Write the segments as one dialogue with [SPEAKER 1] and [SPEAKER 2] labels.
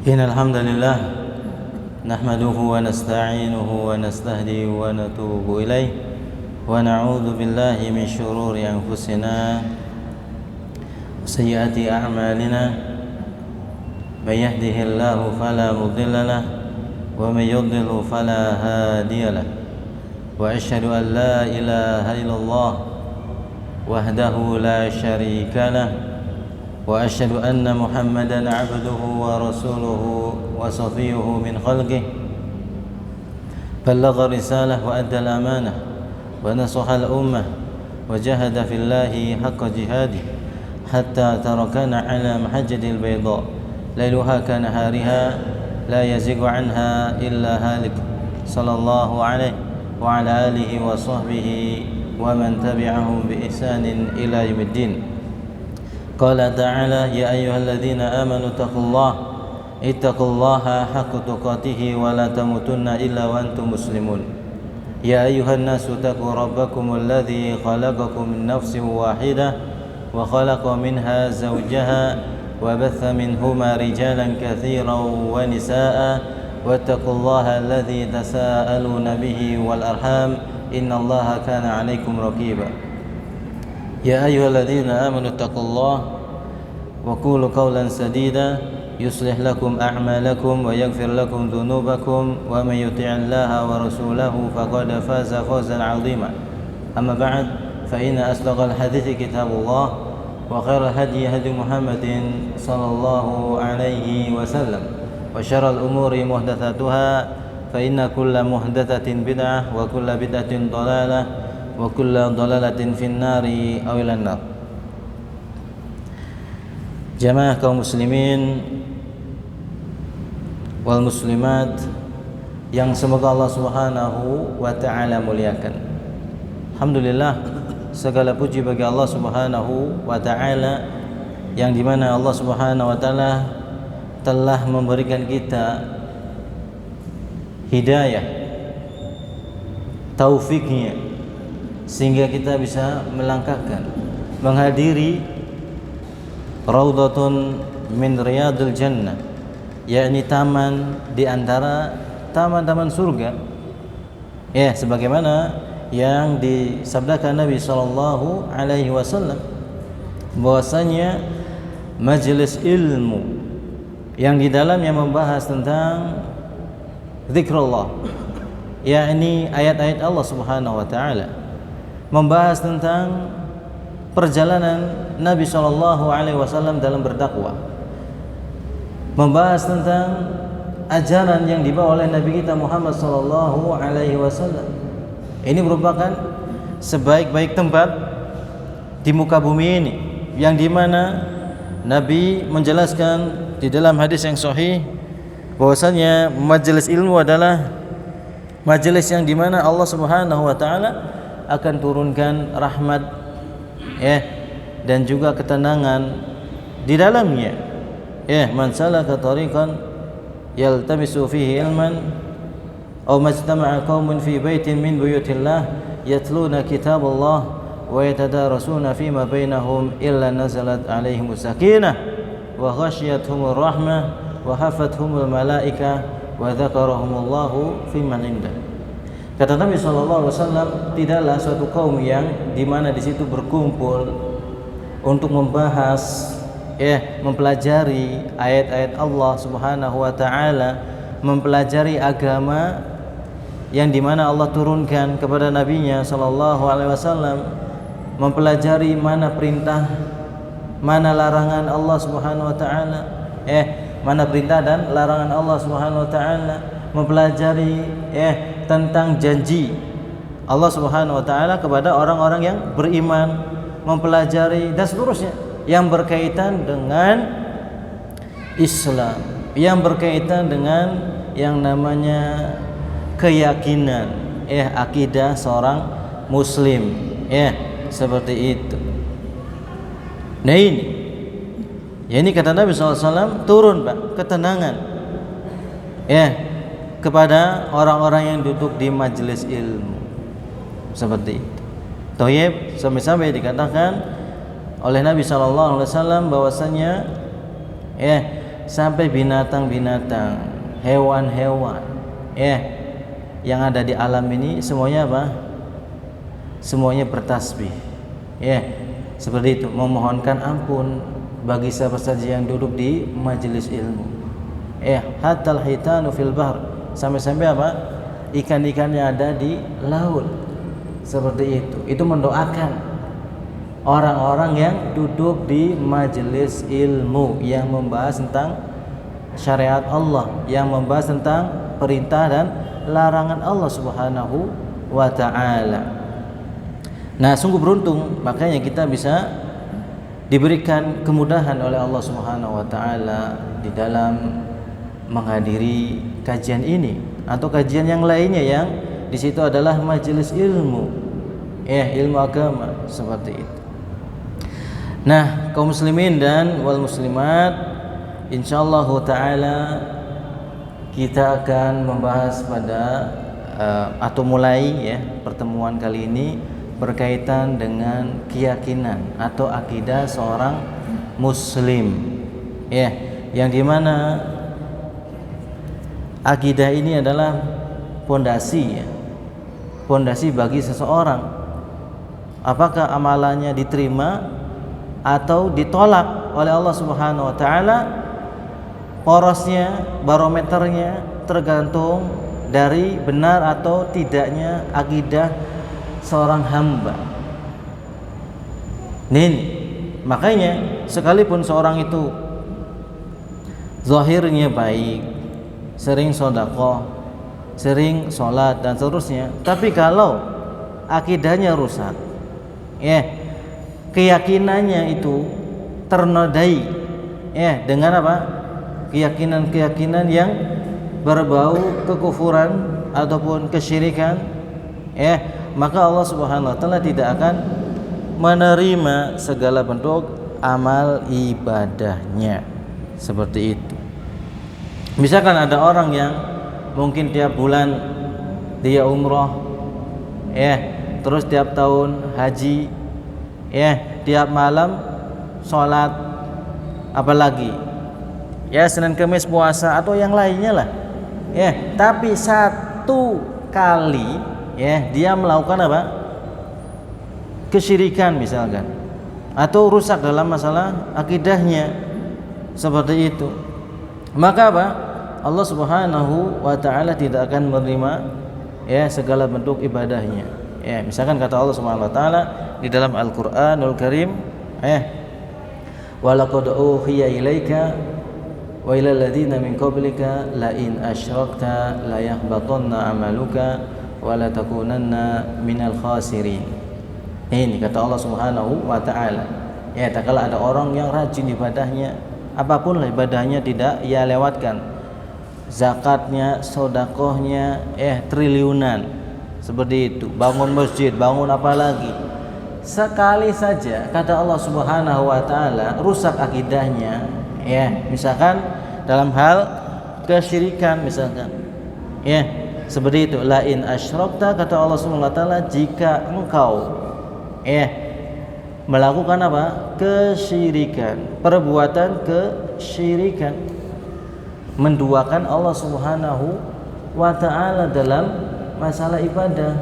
[SPEAKER 1] إن الحمد لله نحمده ونستعينه ونستهديه ونتوب إليه ونعوذ بالله من شرور أنفسنا وسيئات أعمالنا من يهده الله فلا مضل له ومن يضلل فلا هادي له وأشهد أن لا إله إلا الله وحده لا شريك له وأشهد أن محمدًا عبده ورسوله وصفيه من خلقه بلغ الرسالة وأدى الأمانة ونصح الأمة وجاهد في الله حق جهاده حتى تركنا على محجة البيضاء ليلها كنهارها لا يزيغ عنها إلا هالك صلى الله عليه وعلى آله وصحبه ومن تبعهم بإحسان إلى يوم الدين. قال تعالى يا أيها الذين آمنوا اتقوا الله حق تقاته ولا تموتن إلا وأنتم مسلمون. يا أيها الناس اتقوا ربكم الذي خلقكم من نفس واحدة وخلق منها زوجها وبث منهما رجالا كثيرا ونساء واتقوا الله الذي تساءلون به والأرحام إن الله كان عليكم رقيبا. يا أيها الذين آمنوا اتقوا الله وقولوا قولا سديدا يصلح لكم أعمالكم ويغفر لكم ذنوبكم ومن يطع الله ورسوله فقد فاز فوزا عظيما. أما بعد فإن أصدق الحديث كتاب الله وخير الهدي هدي محمد صلى الله عليه وسلم وشر الأمور محدثاتها فإن كل محدثة بدعة وكل بدعة ضلالة wa kullu dhalalatin finnari aw ilan nar. Jamaah kaum muslimin wal muslimat yang semoga Allah Subhanahu wa taala muliakan. Alhamdulillah, segala puji bagi Allah Subhanahu wa taala yang dimana Allah Subhanahu wa taala telah memberikan kita hidayah, taufiknya, sehingga kita bisa melangkahkan menghadiri raudhatun min riyadil jannah, yakni taman di antara taman-taman surga, ya sebagaimana yang disabdakan Nabi sallallahu alaihi wasallam bahwasanya majelis ilmu yang di dalamnya membahas tentang zikrullah, yakni ayat-ayat Allah Subhanahu wa taala, membahas tentang perjalanan Nabi SAW dalam berdakwah, membahas tentang ajaran yang dibawa oleh Nabi kita Muhammad SAW. Ini merupakan sebaik-baik tempat di muka bumi ini, yang dimana Nabi menjelaskan di dalam hadis yang sahih bahwasanya majelis ilmu adalah majelis yang dimana Allah Subhanahu wa taala akan turunkan rahmat, ya, dan juga ketenangan di dalamnya. Ya, man salaka tariqan yaltamisu fihi ilman aw majtama'a qaumun fi baitin min buyutillah yatluna kitaballah wa yatadarasuna fima bainahum illa nazalat alaihimus sakinah wa ghasyiyatuhumur rahmah wa hafathumul malaika wa dzakarahumullahu fi man indah. Kata Nabi SAW, tidaklah suatu kaum yang dimana di situ berkumpul untuk membahas, mempelajari ayat-ayat Allah Subhanahu wa taala, mempelajari agama yang dimana Allah turunkan kepada Nabi-Nya sallallahu alaihi wasallam, mempelajari mana perintah, mana larangan Allah Subhanahu wa taala, mana perintah dan larangan Allah Subhanahu wa taala, mempelajari tentang janji Allah Subhanahu wa taala kepada orang-orang yang beriman, mempelajari dan seterusnya yang berkaitan dengan Islam, yang berkaitan dengan yang namanya keyakinan, akidah seorang muslim, seperti itu. Nah ini kata Nabi SAW, turun Pak ketenangan, kepada orang-orang yang duduk di majelis ilmu, seperti itu. Thayyib, sampai-sampai dikatakan oleh Nabi SAW bahwasanya sampai binatang-binatang, hewan-hewan yang ada di alam ini semuanya apa? Semuanya bertasbih. Seperti itu, memohonkan ampun bagi siapa saja yang duduk di majelis ilmu. Hatal hitanu fil bahr, sampai-sampai apa? Ikan-ikan yang ada di laut. Seperti itu mendoakan orang-orang yang duduk di majelis ilmu yang membahas tentang syariat Allah, yang membahas tentang perintah dan larangan Allah Subhanahu wa ta'ala. Nah, sungguh beruntung makanya kita bisa diberikan kemudahan oleh Allah Subhanahu wa ta'ala di dalam menghadiri kajian ini atau kajian yang lainnya yang di situ adalah majelis ilmu, ilmu agama seperti itu. Nah, kaum muslimin dan wal muslimat, insyaallah taala kita akan membahas pada atau mulai pertemuan kali ini berkaitan dengan keyakinan atau akidah seorang muslim, yang dimana akidah ini adalah pondasi bagi seseorang. Apakah amalannya diterima atau ditolak oleh Allah Subhanahu wa taala? Porosnya, barometernya tergantung dari benar atau tidaknya akidah seorang hamba. Makanya sekalipun seorang itu zahirnya baik, sering sedekah, sering sholat dan seterusnya, tapi kalau akidahnya rusak, keyakinannya itu ternodai, dengan apa? Keyakinan-keyakinan yang berbau kekufuran ataupun kesyirikan, maka Allah Subhanahu wa taala tidak akan menerima segala bentuk amal ibadahnya. Seperti itu. Misalkan ada orang yang mungkin tiap bulan dia umroh, terus tiap tahun haji, tiap malam sholat, apalagi Senin Kamis puasa atau yang lainnya lah, tapi satu kali dia melakukan apa? Kesyirikan misalkan, atau rusak dalam masalah akidahnya, seperti itu, maka apa? Allah Subhanahu wa ta'ala tidak akan menerima segala bentuk ibadahnya. Misalkan kata Allah Subhanahu wa ta'ala di dalam Al-Qur'anul Karim, wa laqad uhiya ilaika wa ilal ladzina min qablika la in asyrakta la yahbatanna 'amaluka wa la takunanna minal khasirin. Ini kata Allah Subhanahu wa ta'ala. Tak kala ada orang yang rajin ibadahnya, apapun lah ibadahnya tidak ia lewatkan, zakatnya, sodakohnya, triliunan, seperti itu, bangun masjid, bangun apa lagi, sekali saja kata Allah Subhanahu wa ta'ala rusak akidahnya, misalkan dalam hal kesyirikan misalkan, seperti itu, la in asyrakta kata Allah Subhanahu wa ta'ala, jika engkau melakukan apa? Kesyirikan, perbuatan kesyirikan, menduakan Allah Subhanahu wa ta'ala dalam masalah ibadah,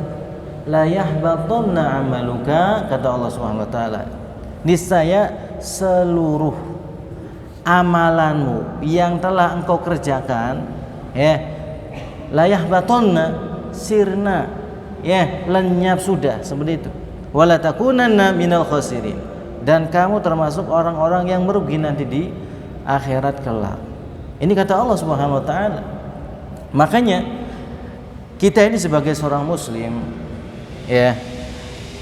[SPEAKER 1] la yahbatanna 'amaluka kata Allah Subhanahu wa ta'ala, niscaya seluruh amalanmu yang telah engkau kerjakan la yahbatanna sirna, lenyap sudah, seperti itu, wala takunanna minal khasirin, dan kamu termasuk orang-orang yang merugi nanti di akhirat kelak. Ini kata Allah Subhanahu wa ta'ala. Makanya kita ini sebagai seorang muslim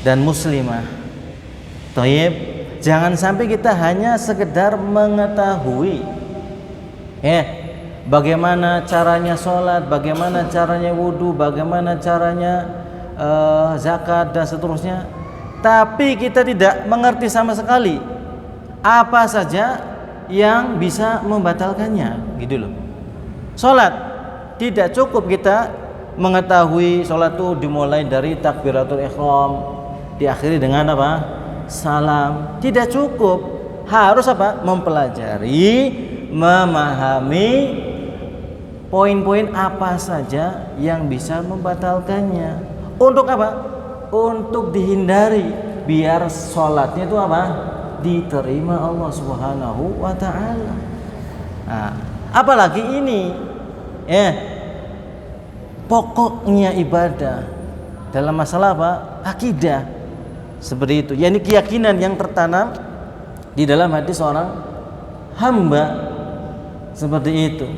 [SPEAKER 1] dan muslimah, jangan sampai kita hanya sekedar mengetahui bagaimana caranya sholat, bagaimana caranya wudhu, bagaimana caranya zakat dan seterusnya, tapi kita tidak mengerti sama sekali apa saja yang bisa membatalkannya, gitu loh. Sholat tidak cukup kita mengetahui sholat itu dimulai dari takbiratul ihram, diakhiri dengan apa? Salam. Tidak cukup, harus apa? Mempelajari memahami poin-poin apa saja yang bisa membatalkannya. Untuk apa? Untuk dihindari biar sholatnya itu apa? Diterima Allah Subhanahu wa ta'ala. Nah, apalagi ini pokoknya ibadah dalam masalah apa? Akidah. Seperti itu. Yani keyakinan yang tertanam di dalam hati seorang hamba. Seperti itu.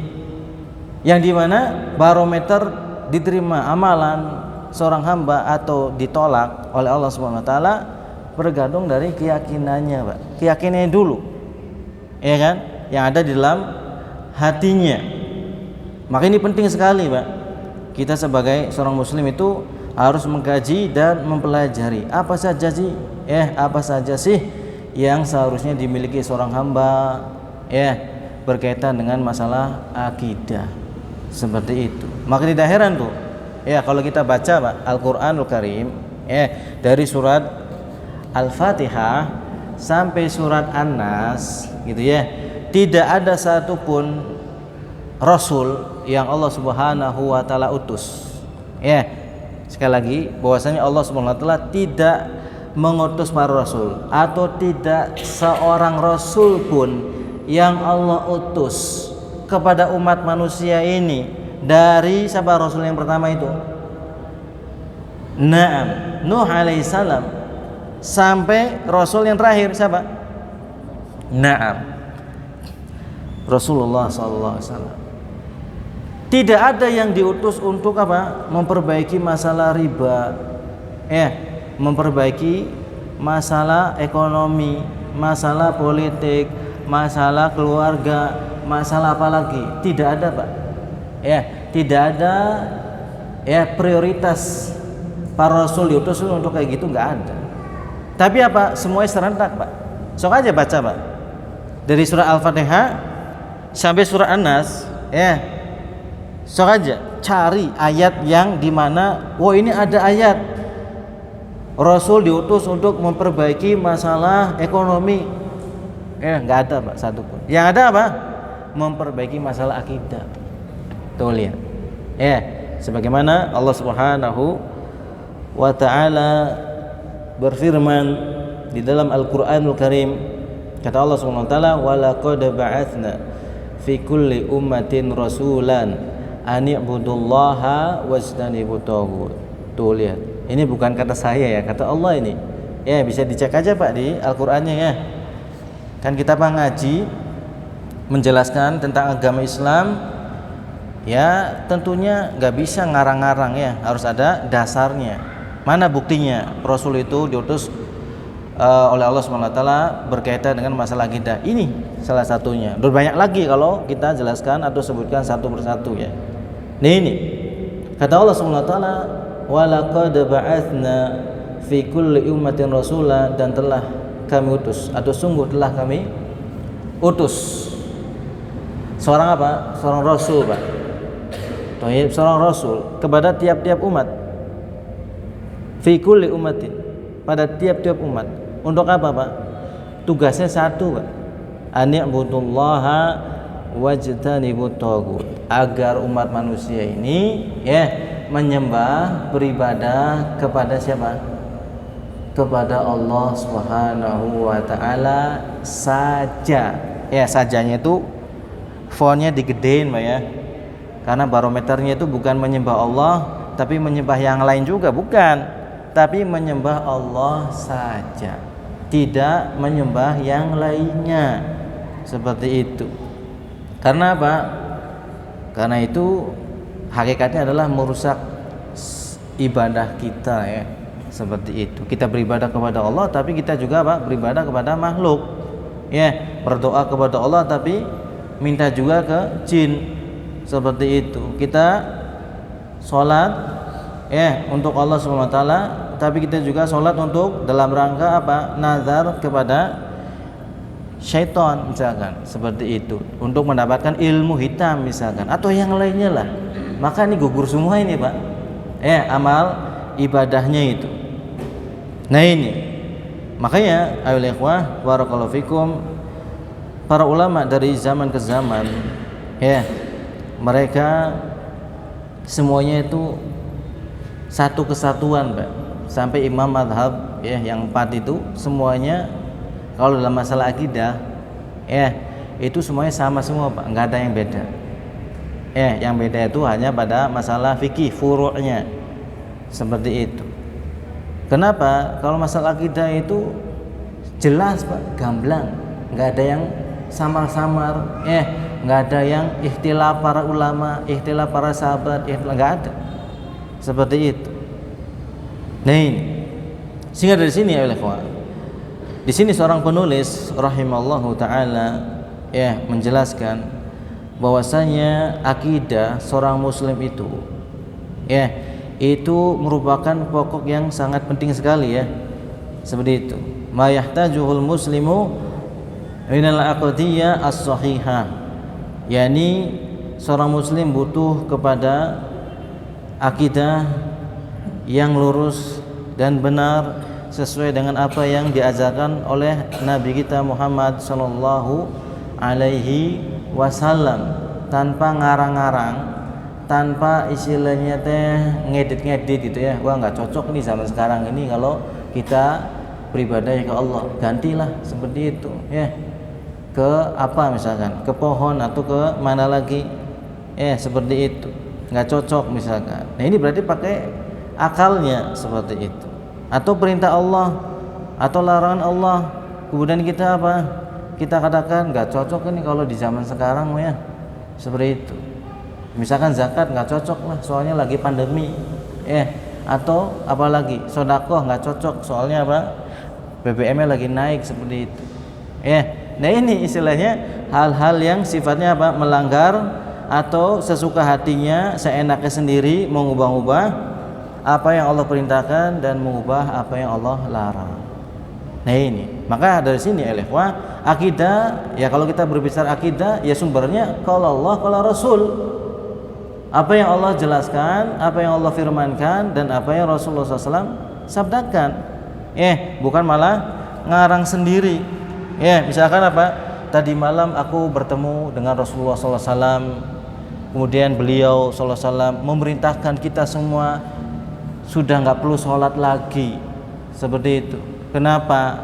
[SPEAKER 1] Yang dimana barometer diterima amalan seorang hamba atau ditolak oleh Allah Subhanahu wa taala bergantung dari keyakinannya, Pak. Keyakinannya dulu. Ya kan? Yang ada di dalam hatinya. Maka ini penting sekali, Pak. Kita sebagai seorang muslim itu harus mengkaji dan mempelajari apa saja sih yang seharusnya dimiliki seorang hamba berkaitan dengan masalah akidah. Seperti itu. Maka tidak heran tuh kalau kita baca, Pak, Al-Qur'anul Karim dari surat Al-Fatihah sampai surat An-Nas gitu ya, tidak ada satupun rasul yang Allah Subhanahu wa taala utus. Sekali lagi bahwasanya Allah Subhanahu wa taala tidak mengutus para rasul atau tidak seorang rasul pun yang Allah utus kepada umat manusia ini dari siapa rasul yang pertama itu? Naam, Nuh alaihissalam sampai rasul yang terakhir siapa? Naam, Rasulullah sallallahu alaihi wasallam. Tidak ada yang diutus untuk apa? Memperbaiki masalah riba, memperbaiki masalah ekonomi, masalah politik, masalah keluarga, masalah apa lagi? Tidak ada, Pak. Tidak ada prioritas para rasul diutus untuk kayak gitu, nggak ada. Tapi apa? Semuanya serentak, Pak. Sok aja baca, Pak. Dari surah Al-Fatihah sampai surah An-Nas, sok aja cari ayat yang dimana ini ada ayat Rasul diutus untuk memperbaiki masalah ekonomi. Nggak ada, Pak, satupun. Yang ada apa? Memperbaiki masalah akidah. Tuh lihat. Sebagaimana Allah Subhanahu wa ta'ala berfirman di dalam Al-Qur'anul Karim, kata Allah Subhanahu wa ta'ala, "Wa laqad ba'atsna fi kulli ummatin rasulan an i'budullaha wajtanibut taghut." Tuh lihat. Ini bukan kata saya ya, kata Allah ini. Bisa dicek aja, Pak, di Al-Qur'annya ya. Kan kita ngaji menjelaskan tentang agama Islam, ya tentunya nggak bisa ngarang-ngarang ya, harus ada dasarnya. Mana buktinya Rasul itu diutus oleh Allah SWT berkaitan dengan masalah akidah? Ini salah satunya. Banyak lagi kalau kita jelaskan atau sebutkan satu persatu ya. Nah ini kata Allah SWT, "Wa laqad ba'atsna fi kulli ummatin rasula," dan telah kami utus atau sungguh telah kami utus seorang apa? Seorang rasul, Pak. Seorang rasul kepada tiap-tiap umat. Fi kulli ummatin, pada tiap-tiap umat. Untuk apa, Pak? Tugasnya satu, Pak. An i'budullaha wajtanibut taghut, agar umat manusia ini menyembah, beribadah kepada siapa? Kepada Allah Subhanahu wa taala saja. Sajanya itu fontnya digedein, Pak ya. Karena barometernya itu bukan menyembah Allah, tapi menyembah yang lain juga, bukan. Tapi menyembah Allah saja, tidak menyembah yang lainnya. Seperti itu. Karena apa? Karena itu hakikatnya adalah merusak ibadah kita ya. Seperti itu. Kita beribadah kepada Allah, tapi kita juga apa? Beribadah kepada makhluk. Berdoa kepada Allah tapi minta juga ke jin. Seperti itu. Kita sholat untuk Allah SWT, tapi kita juga sholat untuk dalam rangka apa? Nazar kepada syaitan misalkan, seperti itu, untuk mendapatkan ilmu hitam misalkan, atau yang lainnya lah. Maka ini gugur semua ini, Pak. Amal ibadahnya itu. Nah ini makanya ayo ikhwah barakallahu fikum, para ulama dari zaman ke zaman, ya, mereka semuanya itu satu kesatuan, Pak. Sampai imam madhab, ya, yang 4 itu semuanya kalau dalam masalah akidah, ya, itu semuanya sama semua, Pak. Nggak ada yang beda. Yang beda itu hanya pada masalah fikih furu'nya, seperti itu. Kenapa? Kalau masalah akidah itu jelas, Pak, gamblang, nggak ada yang samar-samar, nggak ada yang ikhtilaf para ulama, ikhtilaf para sahabat, nggak ada, seperti itu. Nah ini, sehingga dari sini ya ikhwan, di sini seorang penulis rahimallahu taala menjelaskan bahwasanya akidah seorang muslim itu itu merupakan pokok yang sangat penting sekali, ya, seperti itu. Ma yahtajuhul muslimu minal aqdiyah as-sahihah, yakni seorang muslim butuh kepada akidah yang lurus dan benar sesuai dengan apa yang diajarkan oleh Nabi kita Muhammad sallallahu alaihi wasallam, tanpa ngarang-ngarang, tanpa istilahnya ngedit-ngedit gitu, ya. Wah, nggak cocok nih zaman sekarang ini kalau kita beribadah ke Allah, gantilah seperti itu, ya, ke apa misalkan, ke pohon atau ke mana lagi, seperti itu, nggak cocok misalkan. Nah ini berarti pakai akalnya seperti itu, atau perintah Allah atau larangan Allah, kemudian kita apa, kita katakan nggak cocok ini kalau di zaman sekarang, ya, seperti itu. Misalkan zakat nggak cocok lah, soalnya lagi pandemi, atau apalagi sedekah nggak cocok, soalnya apa, BBM-nya lagi naik, seperti itu. Nah ini istilahnya hal-hal yang sifatnya apa, melanggar atau sesuka hatinya, seenaknya sendiri, mengubah-ubah apa yang Allah perintahkan dan mengubah apa yang Allah larang. Nah ini, maka dari sini ikhwah, akidah, ya, kalau kita berbicara akidah, ya sumbernya kalau Allah, kalau Rasul. Apa yang Allah jelaskan, apa yang Allah firmankan, dan apa yang Rasulullah SAW sabdakan. Bukan malah ngarang sendiri. Misalkan apa? Tadi malam aku bertemu dengan Rasulullah SAW, kemudian beliau SAW memerintahkan kita semua sudah nggak perlu sholat lagi, seperti itu. Kenapa?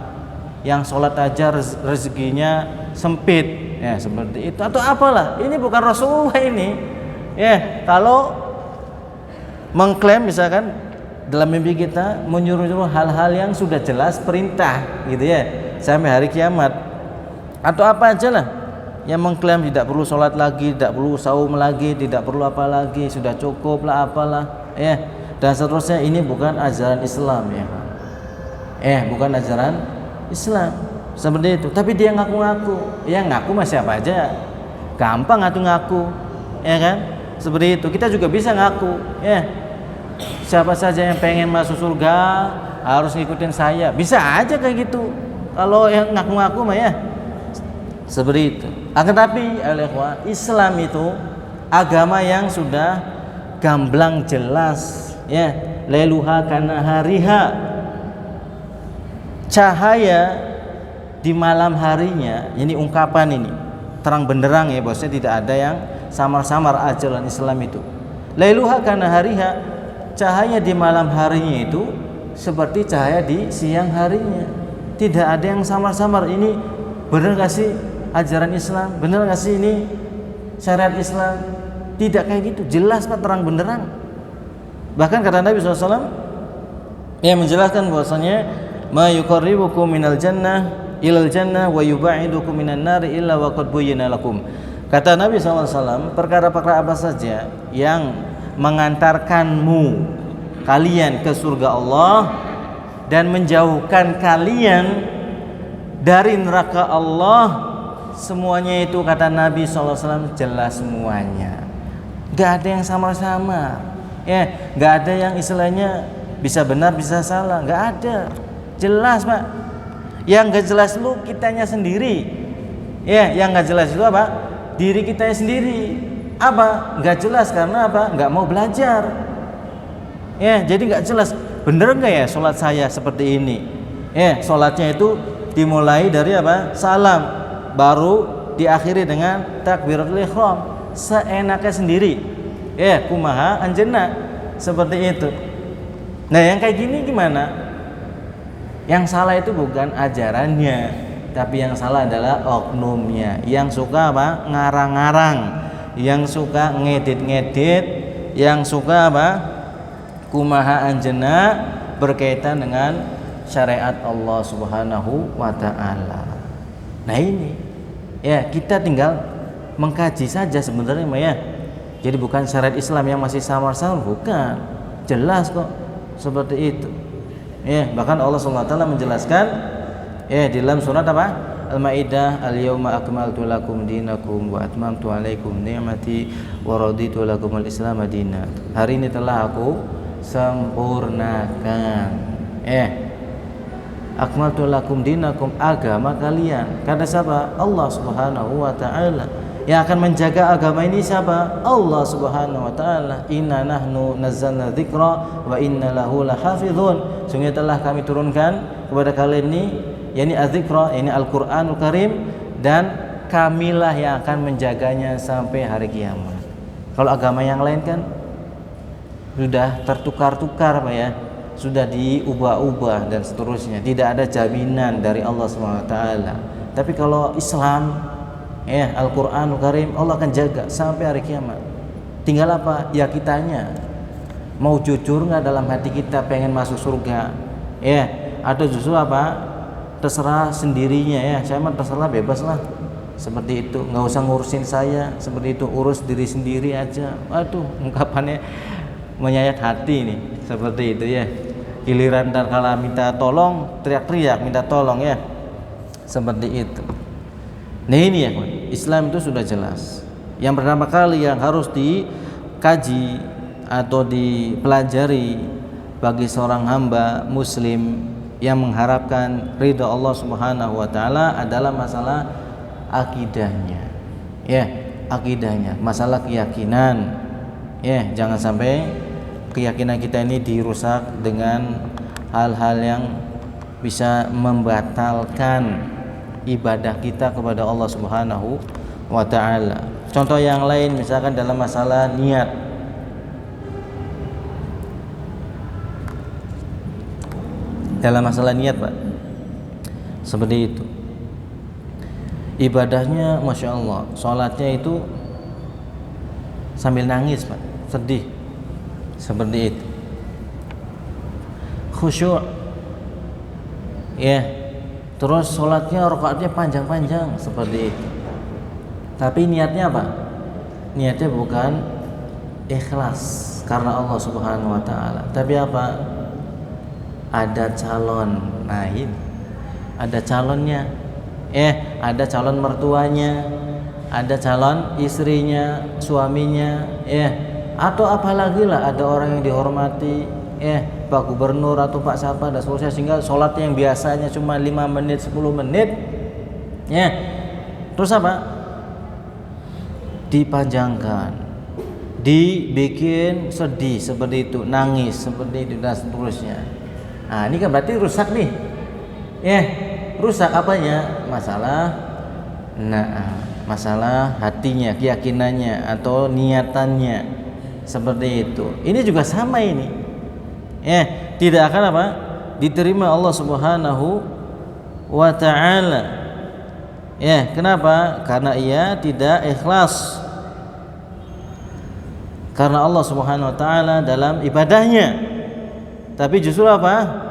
[SPEAKER 1] Yang sholat aja rezekinya sempit, ya, seperti itu. Atau apalah, ini bukan Rasulullah ini. Kalau mengklaim misalkan dalam mimpi kita menyuruh-nyuruh hal-hal yang sudah jelas perintah, gitu, ya, sampai hari kiamat, atau apa aja lah yang mengklaim tidak perlu sholat lagi, tidak perlu saum lagi, tidak perlu apa lagi, sudah cukup lah apalah, dan seterusnya. Ini bukan ajaran Islam, ya, bukan ajaran Islam, seperti itu. Tapi dia ngaku-ngaku, ya, ngaku mah siapa aja, gampang ngaku-ngaku, ya kan, seperti itu. Kita juga bisa ngaku, siapa saja yang pengen masuk surga harus ngikutin saya, bisa aja kayak gitu kalau yang ngaku-ngaku mah, ya, seperti itu. Akan tapi Islam itu agama yang sudah gamblang jelas, lailuha kana hariha, cahaya di malam harinya. Ini ungkapan ini terang benderang, ya, bahwasanya tidak ada yang samar-samar ajaran Islam itu. Lailuha kana hariha, cahaya di malam harinya itu seperti cahaya di siang harinya. Tidak ada yang samar-samar. Ini benar nggak sih ajaran Islam? Benar nggak sih ini syariat Islam? Tidak kayak gitu, jelas, Pak, terang benderang. Bahkan kata Nabi SAW, menjelaskan bahwasanya ma yuqarribukum minal jannah ilal jannah wa yubaidukum minan nari illa wa qad buyyina lakum. Kata Nabi SAW, perkara-perkara apa saja yang mengantarkanmu kalian ke surga Allah dan menjauhkan kalian dari neraka Allah, semuanya itu kata Nabi SAW jelas semuanya. Gak ada yang sama-sama, gak ada yang istilahnya bisa benar bisa salah, gak ada, jelas, Pak. Yang gak jelas lu kitanya sendiri, yang gak jelas itu apa? Diri kita sendiri. Apa? Gak jelas karena apa? Gak mau belajar, jadi gak jelas. Bener gak ya sholat saya seperti ini? Sholatnya itu dimulai dari apa? Salam, baru diakhiri dengan takbiratul ihram seenaknya sendiri. Ya, kumaha anjeunna seperti itu. Nah, yang kayak gini gimana? Yang salah itu bukan ajarannya, tapi yang salah adalah oknumnya. Yang suka apa? Ngarang-ngarang, yang suka ngedit-ngedit, yang suka apa? Kumaha anjeunna berkaitan dengan syariat Allah Subhanahu wa taala. Nah, ini ya kita tinggal mengkaji saja sebenarnya ya. Jadi bukan syariat Islam yang masih samar-samar, bukan. Jelas kok seperti itu. Ya, bahkan Allah Subhanahu wa taala menjelaskan ya di dalam surat apa? Al-Maidah, al-yauma akmaltu lakum dinakum wa atmamtu alaikum ni'mati wa raditu lakum al-islam madina. Hari ini telah aku sempurnakan. Akmaltu lakum dinakum, agama kalian. Kata siapa? Allah Subhanahu wa taala. Yang akan menjaga agama ini siapa? Allah Subhanahu wa taala. Inna nahnu nazzalna dzikra wa inna lahu lahafizun. Sungguh telah kami turunkan kepada kalian ini, yakni az-dzikra, ini Al-Qur'anul Karim, dan kamilah yang akan menjaganya sampai hari kiamat. Kalau agama yang lain kan sudah tertukar-tukar Pak ya. Sudah diubah-ubah dan seterusnya. Tidak ada jaminan dari Allah Subhanahu wa taala. Tapi kalau Islam ya, Al-Qur'anul Karim, Allah akan jaga sampai hari kiamat. Tinggal apa? Ya kitanya mau jujur nggak dalam hati kita pengen masuk surga, ya, atau justru apa? Terserah sendirinya ya. Saya mah terserah, bebas lah. Seperti itu, nggak usah ngurusin saya. Seperti itu, urus diri sendiri aja. Waduh, ungkapannya menyayat hati nih. Seperti itu ya. Giliran dan kala minta tolong, teriak-teriak minta tolong ya. Seperti itu. Nah ini ya, Islam itu sudah jelas. Yang pertama kali yang harus dikaji atau dipelajari bagi seorang hamba muslim yang mengharapkan ridha Allah Subhanahu wa taala adalah masalah akidahnya. Ya, akidahnya, masalah keyakinan. Ya, jangan sampai keyakinan kita ini dirusak dengan hal-hal yang bisa membatalkan ibadah kita kepada Allah Subhanahu wa taala. Contoh yang lain misalkan dalam masalah niat. Dalam masalah niat, Pak. Seperti itu. Ibadahnya Masya Allah, sholatnya itu sambil nangis, Pak. Sedih. Seperti itu. Khusyuk. Ya. Terus sholatnya rakaatnya panjang-panjang seperti itu. Tapi niatnya apa? Niatnya bukan ikhlas karena Allah Subhanahu wa taala. Tapi apa? Ada calon. Nah, ini ada calonnya. Ada calon mertuanya, ada calon istrinya, suaminya, atau apalagi lah ada orang yang dihormati, Pak Gubernur atau Pak siapa dan seterusnya, sehingga sholat yang biasanya cuma 5 menit 10 menit terus apa? Dipanjangkan, dibikin sedih seperti itu, nangis seperti itu dan seterusnya. Nah, ini kan berarti rusak nih. Rusak apanya? Masalah hatinya, keyakinannya atau niatannya seperti itu. Ini juga sama ini. Tidak akan apa? Diterima Allah Subhanahu wa taala. Kenapa? Karena ia tidak ikhlas. Karena Allah Subhanahu wa taala dalam ibadahnya. Tapi justru apa?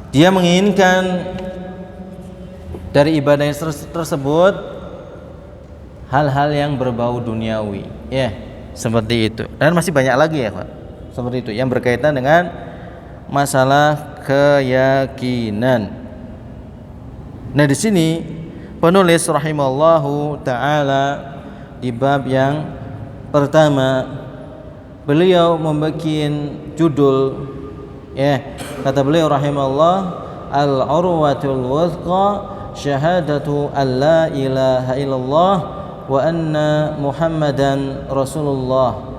[SPEAKER 1] Dia menginginkan dari ibadah tersebut hal-hal yang berbau duniawi. Seperti itu. Dan masih banyak lagi ya, Pak. Seperti itu yang berkaitan dengan masalah keyakinan. Nah, di sini penulis rahimallahu taala di bab yang pertama beliau membuat judul kata beliau rahimallah al-urwatul wuthqa syahadatu an la ilaha illallah wa anna muhammadan rasulullah.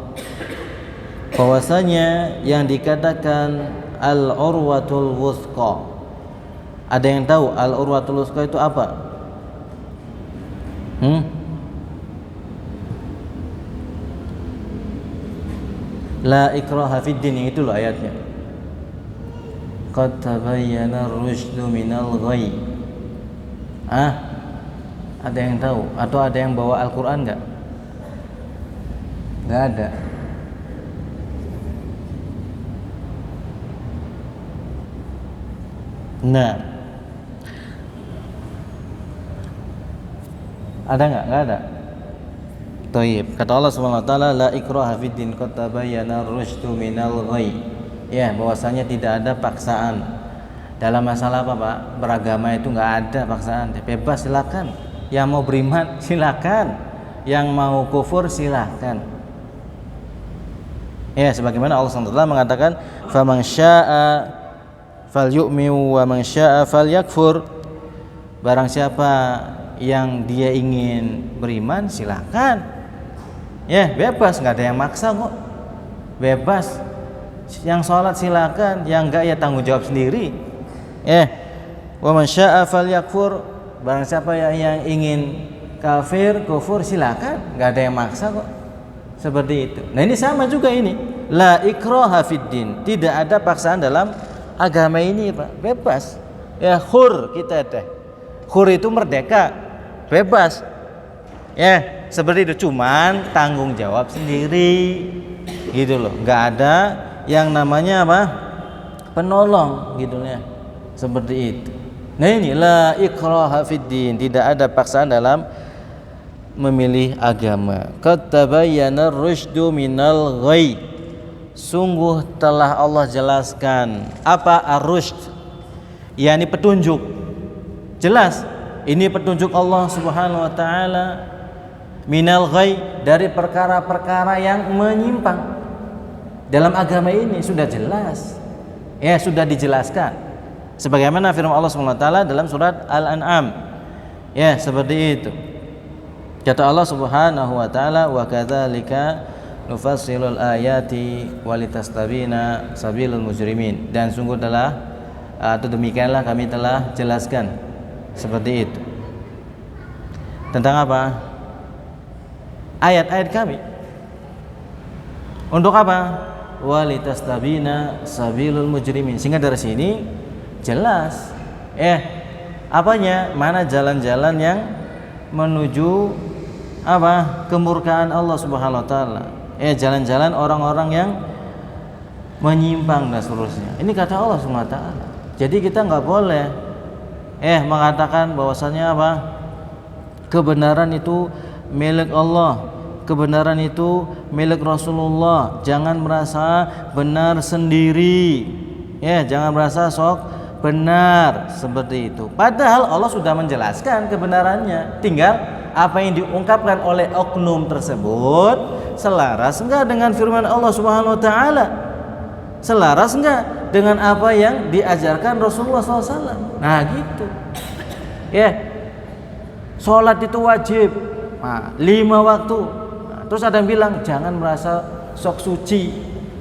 [SPEAKER 1] Bahwasanya yang dikatakan al-urwatul wuthqa, ada yang tahu al-urwatul wuthqa itu apa? La ikraha fid din, itu loh ayatnya. Qad tabayyana ar-rusydu minal ghayy. Ada yang tahu atau ada yang bawa Al-Qur'an enggak? Enggak ada. Nah, ada enggak? Enggak ada. Thayyib. Kata Allah Subhanahu wa taala, la ikraha fid din qad tabayyana ar-rusydu minal ghayy. Ya, bahwasanya tidak ada paksaan dalam masalah apa, Pak? Beragama itu enggak ada paksaan. Bebas, silakan. Yang mau beriman silakan. Yang mau kufur silakan. Ya, sebagaimana Allah Subhanahu wa taala mengatakan, "Faman syaa'a falyu'min wa man syaa'a falyakfur." Barang siapa yang dia ingin beriman silakan. Ya, bebas, nggak ada yang maksa kok. Bebas. Yang sholat silakan, yang enggak ya tanggung jawab sendiri. Wa man syaa'a falyakfur. Barang siapa yang ingin kafir, kufur silakan, nggak ada yang maksa kok. Seperti itu. Nah, ini sama juga ini. La ikraha fid din. Tidak ada paksaan dalam agama ini, Pak. Bebas. Ya, khur kita ada. Khur itu merdeka. Bebas. Ya, seperti itu, cuman tanggung jawab sendiri. Gitu loh. Enggak ada yang namanya apa? Penolong gitu ya. Seperti itu. Nah, ini la ikraha fid din. Tidak ada paksaan dalam memilih agama. Qad tabayyana ar-rusydu minal ghayy. Sungguh telah Allah jelaskan apa ar-rusyd, yakni petunjuk. Jelas ini petunjuk Allah Subhanahu wa taala, minal ghayy, dari perkara-perkara yang menyimpang. Dalam agama ini sudah jelas. Ya, sudah dijelaskan. Sebagaimana firman Allah Subhanahu wa taala dalam surat Al-An'am. Ya, seperti itu. Kata Allah Subhanahu wa taala, wa kadzalika nufassilul ayati walitastabina sabilul mujrimin. Dan sungguh telah atau demikianlah kami telah jelaskan seperti itu. Tentang apa? Ayat-ayat kami. Untuk apa? Walitastabina sabilul mujrimin. Sehingga dari sini jelas apanya? Mana jalan-jalan yang menuju apa? Kemurkaan Allah Subhanahu wa taala. Jalan-jalan orang-orang yang menyimpang dan seterusnya. Ini kata Allah Subhanahu wa taala. Jadi kita enggak boleh mengatakan bahwasanya apa? Kebenaran itu milik Allah. Kebenaran itu milik Rasulullah. Jangan merasa benar sendiri. Jangan merasa sok benar seperti itu. Padahal Allah sudah menjelaskan kebenarannya. Tinggal apa yang diungkapkan oleh oknum tersebut selaras enggak dengan firman Allah Subhanahu wa taala? Selaras enggak dengan apa yang diajarkan Rasulullah SAW? Nah, gitu. Sholat itu wajib. 5 waktu. Terus ada yang bilang jangan merasa sok suci.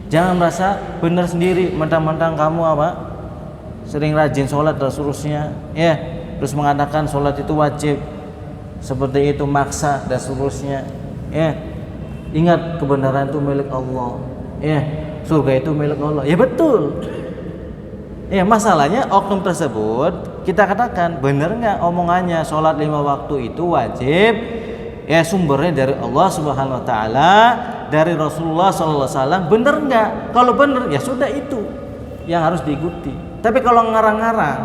[SPEAKER 1] Jangan merasa benar sendiri, mentang-mentang kamu apa? Sering rajin sholat dan seterusnya. Terus mengatakan sholat itu wajib. Seperti itu, maksa dan seterusnya. Ingat, kebenaran itu milik Allah. Surga itu milik Allah. Ya betul. Masalahnya oknum tersebut kita katakan benar nggak omongannya sholat 5 waktu itu wajib? Sumbernya dari Allah Subhanahu wa taala, dari Rasulullah sallallahu alaihi wasallam. Benar nggak? Kalau benar ya sudah, itu yang harus diikuti. Tapi kalau ngarang-ngarang,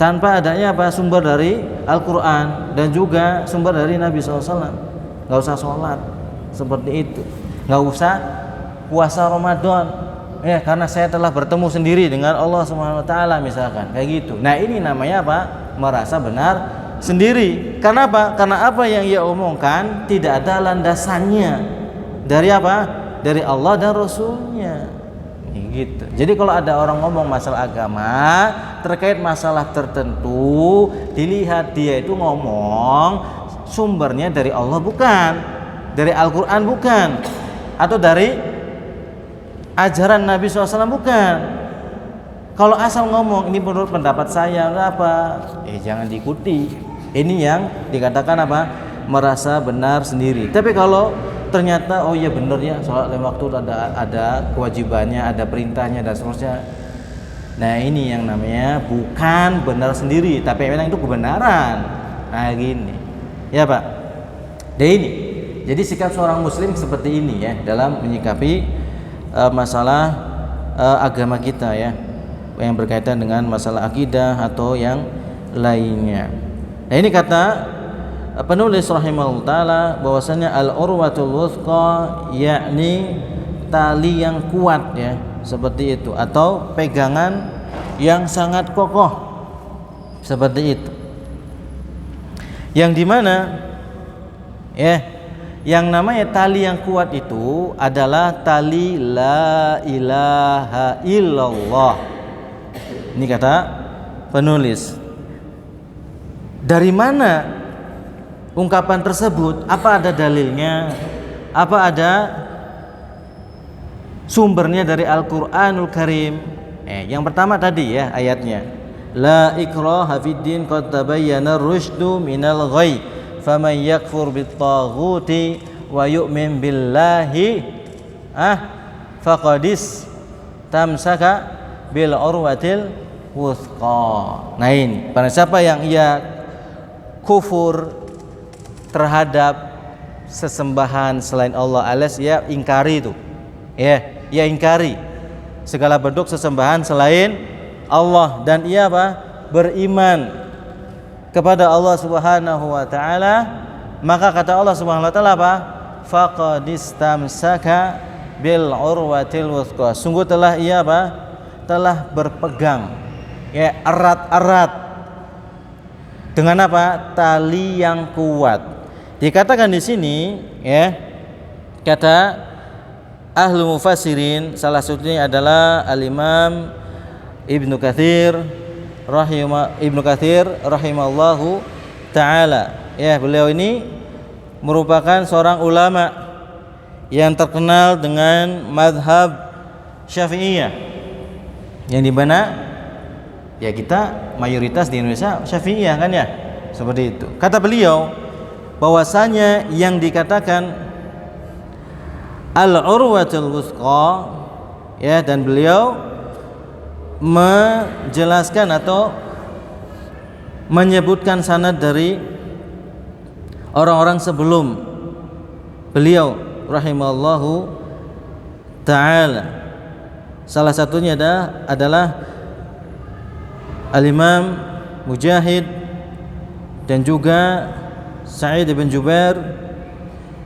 [SPEAKER 1] tanpa adanya apa? Sumber dari Al-Quran dan juga sumber dari Nabi SAW, nggak usah sholat seperti itu, nggak usah puasa Ramadan, karena saya telah bertemu sendiri dengan Allah Subhanahu Wa Taala misalkan, kayak gitu. Nah, ini namanya apa? Merasa benar sendiri. Karena apa? Karena apa yang ia omongkan tidak ada landasannya dari apa? Dari Allah dan Rasulnya. Gitu. Jadi kalau ada orang ngomong masalah agama terkait masalah tertentu, dilihat dia itu ngomong sumbernya dari Allah bukan, dari Al-Quran bukan, atau dari ajaran Nabi SAW bukan. Kalau asal ngomong ini menurut pendapat saya apa, jangan diikuti. Ini yang dikatakan apa? Merasa benar sendiri. Tapi kalau ternyata oh iya bener ya, sholat lima waktu ada kewajibannya, ada perintahnya dan seterusnya. Nah ini yang namanya bukan benar sendiri, tapi memang itu kebenaran. Nah gini, ya Pak. Dan ini, jadi sikap seorang muslim seperti ini ya dalam menyikapi masalah agama kita ya, yang berkaitan dengan masalah akidah atau yang lainnya. Nah ini kata penulis rahimahullah taala bahwasanya al-urwatul wuthqa yakni tali yang kuat ya, seperti itu, atau pegangan yang sangat kokoh seperti itu, yang dimana ya yang namanya tali yang kuat itu adalah tali la ilaha illallah. Ini kata penulis. Dari mana ungkapan tersebut? Apa ada dalilnya? Apa ada sumbernya dari Al-Qur'anul Karim? Yang pertama tadi ya ayatnya. La ikraha fid din qad tabayyana ar-rusydu minal ghayy. Faman yakfur bit-taghuti wa yu'min billahi faqadis tamsaka bil urwatil wuthqa. Nah ini, pada siapa yang ia kufur terhadap sesembahan selain Allah, alias ya ingkari itu ya ingkari segala bentuk sesembahan selain Allah, dan ia beriman kepada Allah Subhanahu wa taala, maka kata Allah Subhanahu wa taala faqadistamsaka bil urwatil wuthqa, sungguh telah ia telah berpegang ya erat-erat dengan tali yang kuat. Dikatakan di sini ya, kata ahlu mufassirin, salah satunya adalah al-Imam Ibnu Katsir rahimallahu taala. Ya, beliau ini merupakan seorang ulama yang terkenal dengan mazhab Syafi'iyah, yang dimana ya kita mayoritas di Indonesia Syafi'iyah kan ya, seperti itu. Kata beliau bahwasanya yang dikatakan al-urwatul wuthqa ya, dan beliau menjelaskan atau menyebutkan sanad dari orang-orang sebelum beliau rahimallahu taala. Salah satunya adalah Al-Imam Mujahid dan juga Sa'id bin Jubair.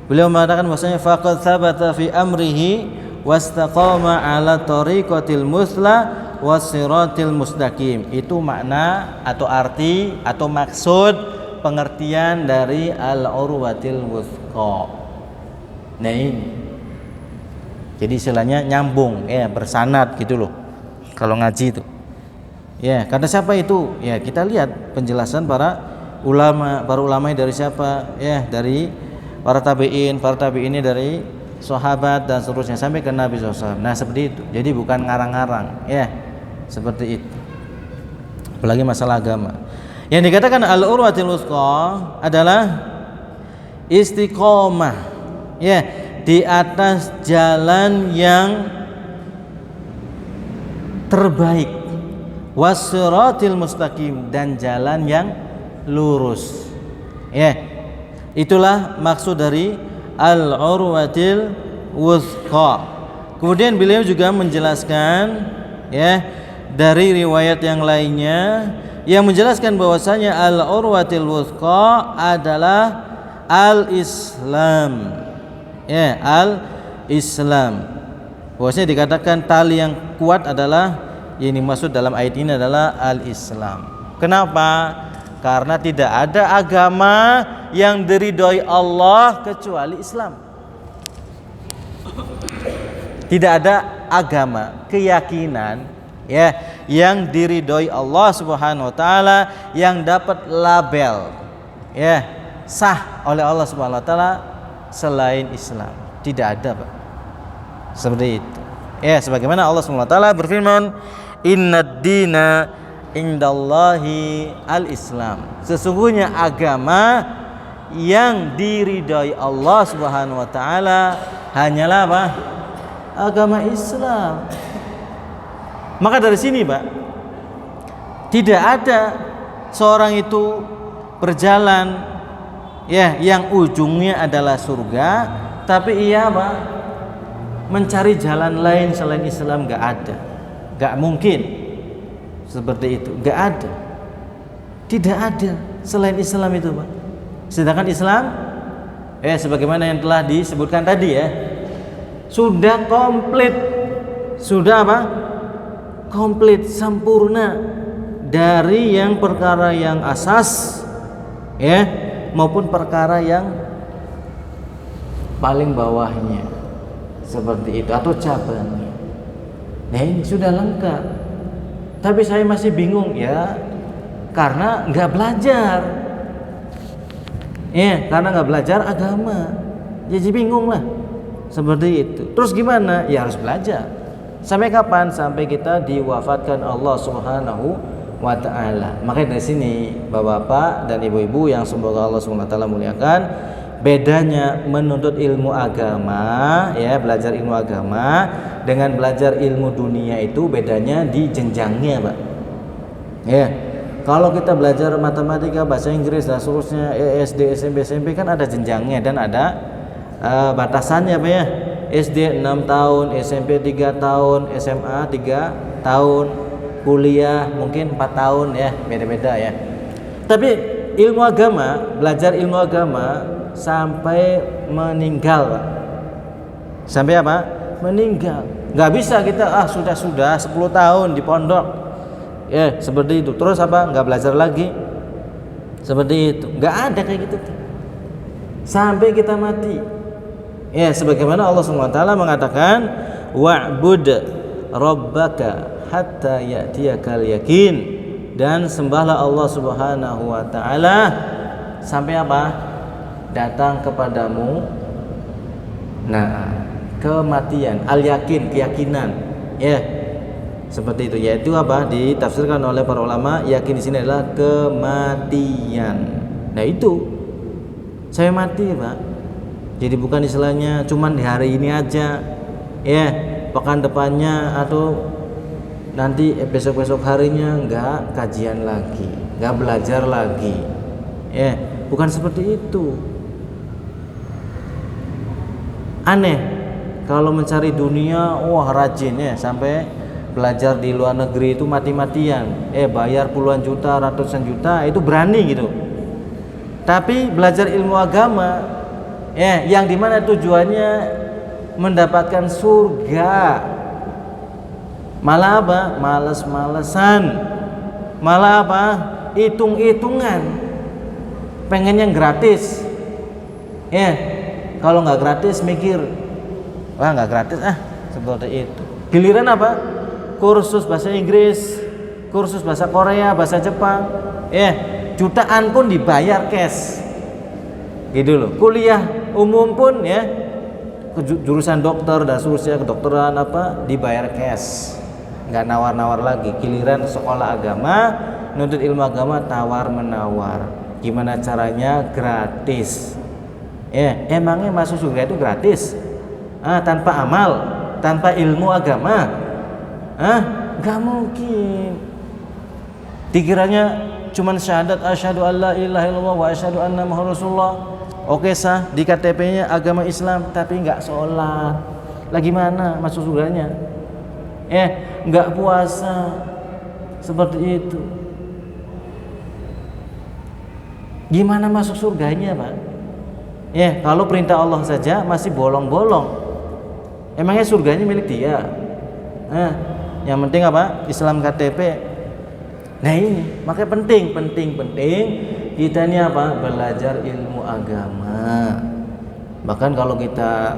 [SPEAKER 1] Beliau mengatakan bahwasanya faqad thabata fi amrihi wastaqama ala tariqatil musla wasiratil mustaqim. Itu makna atau arti atau maksud pengertian dari al-urwatil wuthqa. Nah ini, jadi istilahnya nyambung ya, bersanad gitu loh kalau ngaji itu. Ya, karena siapa itu? Ya, kita lihat penjelasan para ulama dari siapa? Ya, dari para tabi'in ini dari sahabat dan seterusnya sampai ke Nabi SAW. Nah, seperti itu. Jadi bukan ngarang-ngarang, ya. Seperti itu. Apalagi masalah agama. Yang dikatakan al-urwatil wuthqa adalah istiqomah. Ya, di atas jalan yang terbaik. Wasiratil mustaqim, dan jalan yang lurus. Ya. Itulah maksud dari al-urwatil wuthqa. Kemudian beliau juga menjelaskan ya dari riwayat yang lainnya yang menjelaskan bahwasanya al-urwatil wuthqa adalah al-Islam. Ya, al-Islam. Bahwasanya dikatakan tali yang kuat adalah, yang dimaksud dalam ayat ini adalah al-Islam. Kenapa? Karena tidak ada agama yang diridhoi Allah kecuali Islam. Tidak ada agama, keyakinan ya yang diridhoi Allah Subhanahu wa taala, yang dapat label ya sah oleh Allah Subhanahu wa taala selain Islam. Tidak ada, Pak. Seperti itu. Ya, sebagaimana Allah Subhanahu wa taala berfirman, "Innad dina indallahi al-Islam." Sesungguhnya agama yang diridhai Allah Subhanahu wa taala hanyalah apa? Agama Islam. Maka dari sini, Pak, tidak ada seorang itu berjalan ya yang ujungnya adalah surga, tapi ia apa? Mencari jalan lain selain Islam, enggak ada. Enggak mungkin seperti itu, enggak ada. Tidak ada selain Islam itu, Pak. Sedangkan Islam sebagaimana yang telah disebutkan tadi ya, sudah komplit. Sudah apa? Komplit, sempurna dari yang perkara yang asas ya maupun perkara yang paling bawahnya seperti itu atau cabangnya. Nah, ini sudah lengkap. Tapi saya masih bingung ya karena nggak belajar. Ya, karena nggak belajar agama. Jadi bingung lah. Seperti itu. Terus gimana? Ya harus belajar. Sampai kapan? Sampai kita diwafatkan Allah Subhanahu wa taala. Makanya dari sini Bapak-bapak dan Ibu-ibu yang semoga Allah Subhanahu wa taala muliakan, bedanya menuntut ilmu agama ya, belajar ilmu agama dengan belajar ilmu dunia itu bedanya di jenjangnya, Pak. Ya. Kalau kita belajar matematika, bahasa Inggris dan seterusnya, SD, SMP kan ada jenjangnya dan ada batasannya, Pak ya. SD 6 tahun, SMP 3 tahun, SMA 3 tahun, kuliah mungkin 4 tahun ya, beda-beda ya. Tapi ilmu agama, belajar ilmu agama sampai meninggal, Pak. Sampai apa? Meninggal. Nggak bisa kita sudah 10 tahun di pondok. Ya, seperti itu. Terus apa? Nggak belajar lagi. Seperti itu. Nggak ada kayak gitu. Sampai kita mati. Ya, sebagaimana Allah SWT mengatakan, wa'bud rabbaka hatta ya'tiyakal yakin, dan sembahlah Allah Subhanahu wa taala sampai apa? Datang kepadamu kematian, al yakin, keyakinan. Ya. Seperti itu, yaitu apa? Ditafsirkan oleh para ulama, yakin di sini adalah kematian. Nah, itu saya mati, Pak. Jadi bukan istilahnya cuman di hari ini aja, ya, pekan depannya atau nanti besok-besok harinya enggak kajian lagi, enggak belajar lagi. Ya, bukan seperti itu. Aneh kalau mencari dunia, wah rajin ya, sampai belajar di luar negeri itu mati-matian, bayar puluhan juta, ratusan juta, itu berani gitu. Tapi belajar ilmu agama yang dimana tujuannya mendapatkan surga, malah apa? Males-malesan, malah apa? Hitung-hitungan, pengen yang gratis. Kalau nggak gratis mikir, wah nggak gratis seperti itu. Giliran apa? Kursus bahasa Inggris, kursus bahasa Korea, bahasa Jepang, jutaan pun dibayar cash, gitu loh. Kuliah umum pun ya, jurusan dokter dan seterusnya, kedokteran apa, dibayar cash, nggak nawar-nawar lagi. Giliran sekolah agama, nuntut ilmu agama, tawar menawar. Gimana caranya? Gratis. Emangnya masuk surga itu gratis? Tanpa amal, tanpa ilmu agama? Nggak mungkin. Dikiranya cuman syahadat asyhadu alla ilaha illallah wa asyhadu anna muhammadar rasulullah, oke sah di KTP-nya agama Islam, tapi nggak sholat. Lah gimana masuk surganya? Nggak puasa, seperti itu. Gimana masuk surganya, Pak? Kalau perintah Allah saja masih bolong-bolong, emangnya surganya milik dia? Yang penting apa? Islam KTP. Nah ini, makanya penting kita ini apa? Belajar ilmu agama. Bahkan kalau kita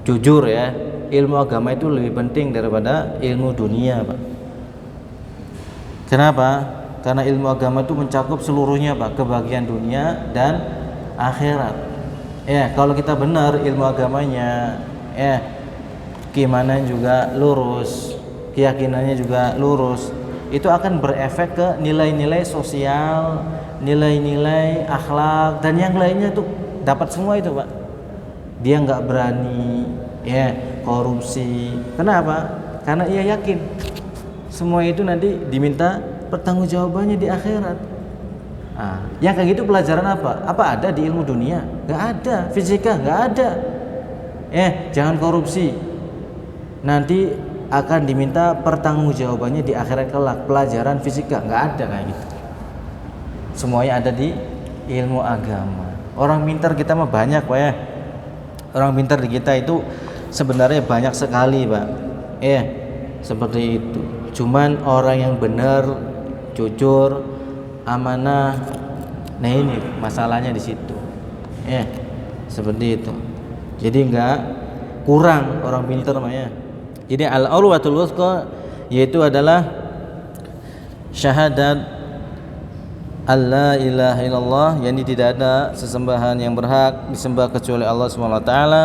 [SPEAKER 1] jujur ya, ilmu agama itu lebih penting daripada ilmu dunia, Pak. Kenapa? Karena ilmu agama itu mencakup seluruhnya, Pak, kebahagiaan dunia dan akhirat. Kalau kita benar ilmu agamanya, keimanan juga lurus, keyakinannya juga lurus, itu akan berefek ke nilai-nilai sosial nilai-nilai akhlak dan yang lainnya tuh dapat semua itu Pak. Dia nggak berani ya korupsi. Kenapa? Karena ia yakin semua itu nanti diminta pertanggungjawabannya di akhirat. Nah, yang kayak gitu pelajaran apa? Apa ada di ilmu dunia? Nggak ada. Fisika nggak ada. Jangan korupsi. Nanti akan diminta pertanggungjawabannya di akhirat kelak. Pelajaran fisika nggak ada kayak gitu. Semuanya ada di ilmu agama. Orang pintar kita mah banyak Pak ya. Orang pintar di kita itu sebenarnya banyak sekali Pak. Seperti itu. Cuman orang yang benar, jujur, amanah. Nah ini masalahnya di situ. Seperti itu. Jadi enggak kurang orang pintar Pak ya. Jadi al-urwatul wuthqa yaitu adalah syahadat Allah ilaha illallah, yakni tidak ada sesembahan yang berhak disembah kecuali Allah Subhanahu wa taala,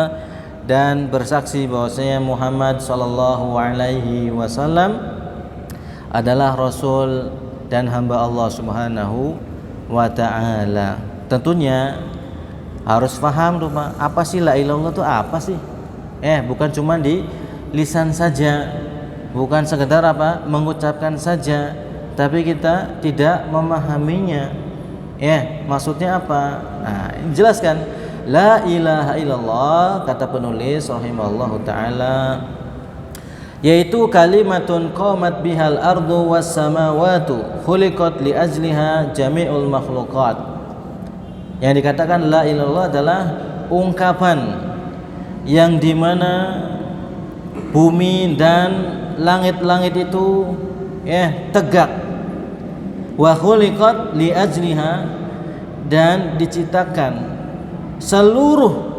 [SPEAKER 1] dan bersaksi bahwasanya Muhammad sallallahu alaihi wasallam adalah rasul dan hamba Allah Subhanahu wa taala. Tentunya harus paham tuh Pak, apa sih la ilaha illallah itu apa sih? Bukan cuma di lisan saja, bukan sekedar mengucapkan saja, tapi kita tidak memahaminya. Maksudnya apa? Nah, jelaskan. La ilaha illallah, kata penulis rahimahullahu taala, yaitu kalimatun qamat bihal ardu was samawatu khuliqat li ajliha jami'ul makhluqat. Yang dikatakan la ilaha illallah adalah ungkapan yang dimana bumi dan langit-langit itu tegak, wa khuliqat li ajliha, dan diciptakan seluruh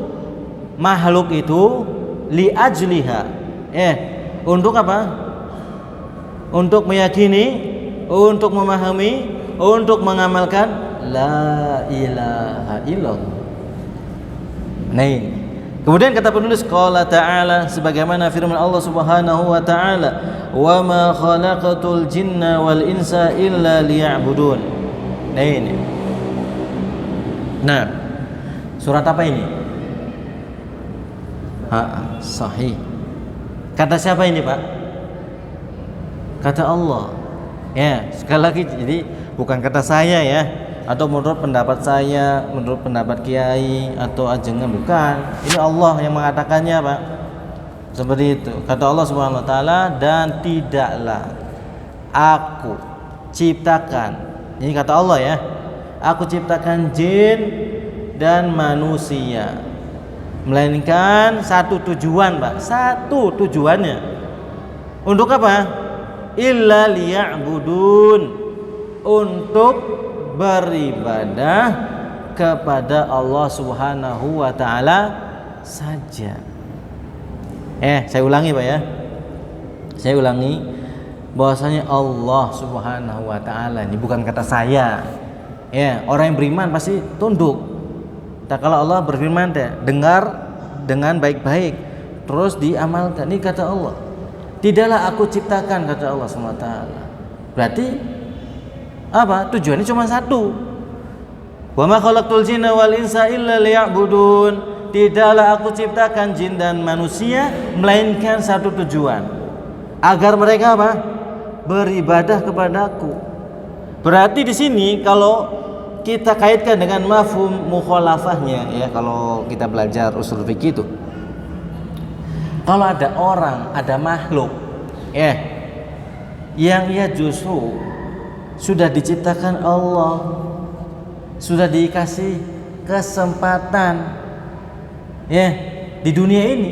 [SPEAKER 1] makhluk itu li ajliha, untuk apa? Untuk meyakini, untuk memahami, untuk mengamalkan la ilaha illallah. Nah ini. Kemudian kata penulis qala ta'ala, sebagaimana firman Allah Subhanahu wa taala, wa ma khalaqatul jinna wal insa illa liya'budun. Nah ini. Nah, surat apa ini? Sahih. Kata siapa ini Pak? Kata Allah. Sekali lagi, jadi bukan kata saya ya, atau menurut pendapat saya, menurut pendapat kiai atau ajengan, bukan. Ini Allah yang mengatakannya Pak. Seperti itu. Kata Allah Subhanahu wa taala, dan tidaklah aku ciptakan. Ini kata Allah ya. Aku ciptakan jin dan manusia, melainkan satu tujuan Pak. Satu tujuannya. Untuk apa? Illa liya'budun, untuk beribadah kepada Allah Subhanahu wa taala saja. Saya ulangi Pak ya. Saya ulangi bahwasanya Allah Subhanahu wa taala ini bukan kata saya. Orang yang beriman pasti tunduk. Kalau Allah berfirman, dengar dengan baik-baik, terus diamalkan. Ini kata Allah. Tidaklah aku ciptakan, kata Allah Subhanahu wa taala. Berarti apa? Tujuannya cuma satu. Wa ma khalaqtul jinna wal insa illa liya'budun. Tidaklah aku ciptakan jin dan manusia melainkan satu tujuan, agar mereka apa? Beribadah kepadaku. Berarti di sini kalau kita kaitkan dengan mafhum mukhalafahnya ya, kalau kita belajar usul fikih itu, kalau ada orang, ada makhluk yang ia justru sudah diciptakan Allah, sudah dikasih kesempatan di dunia ini,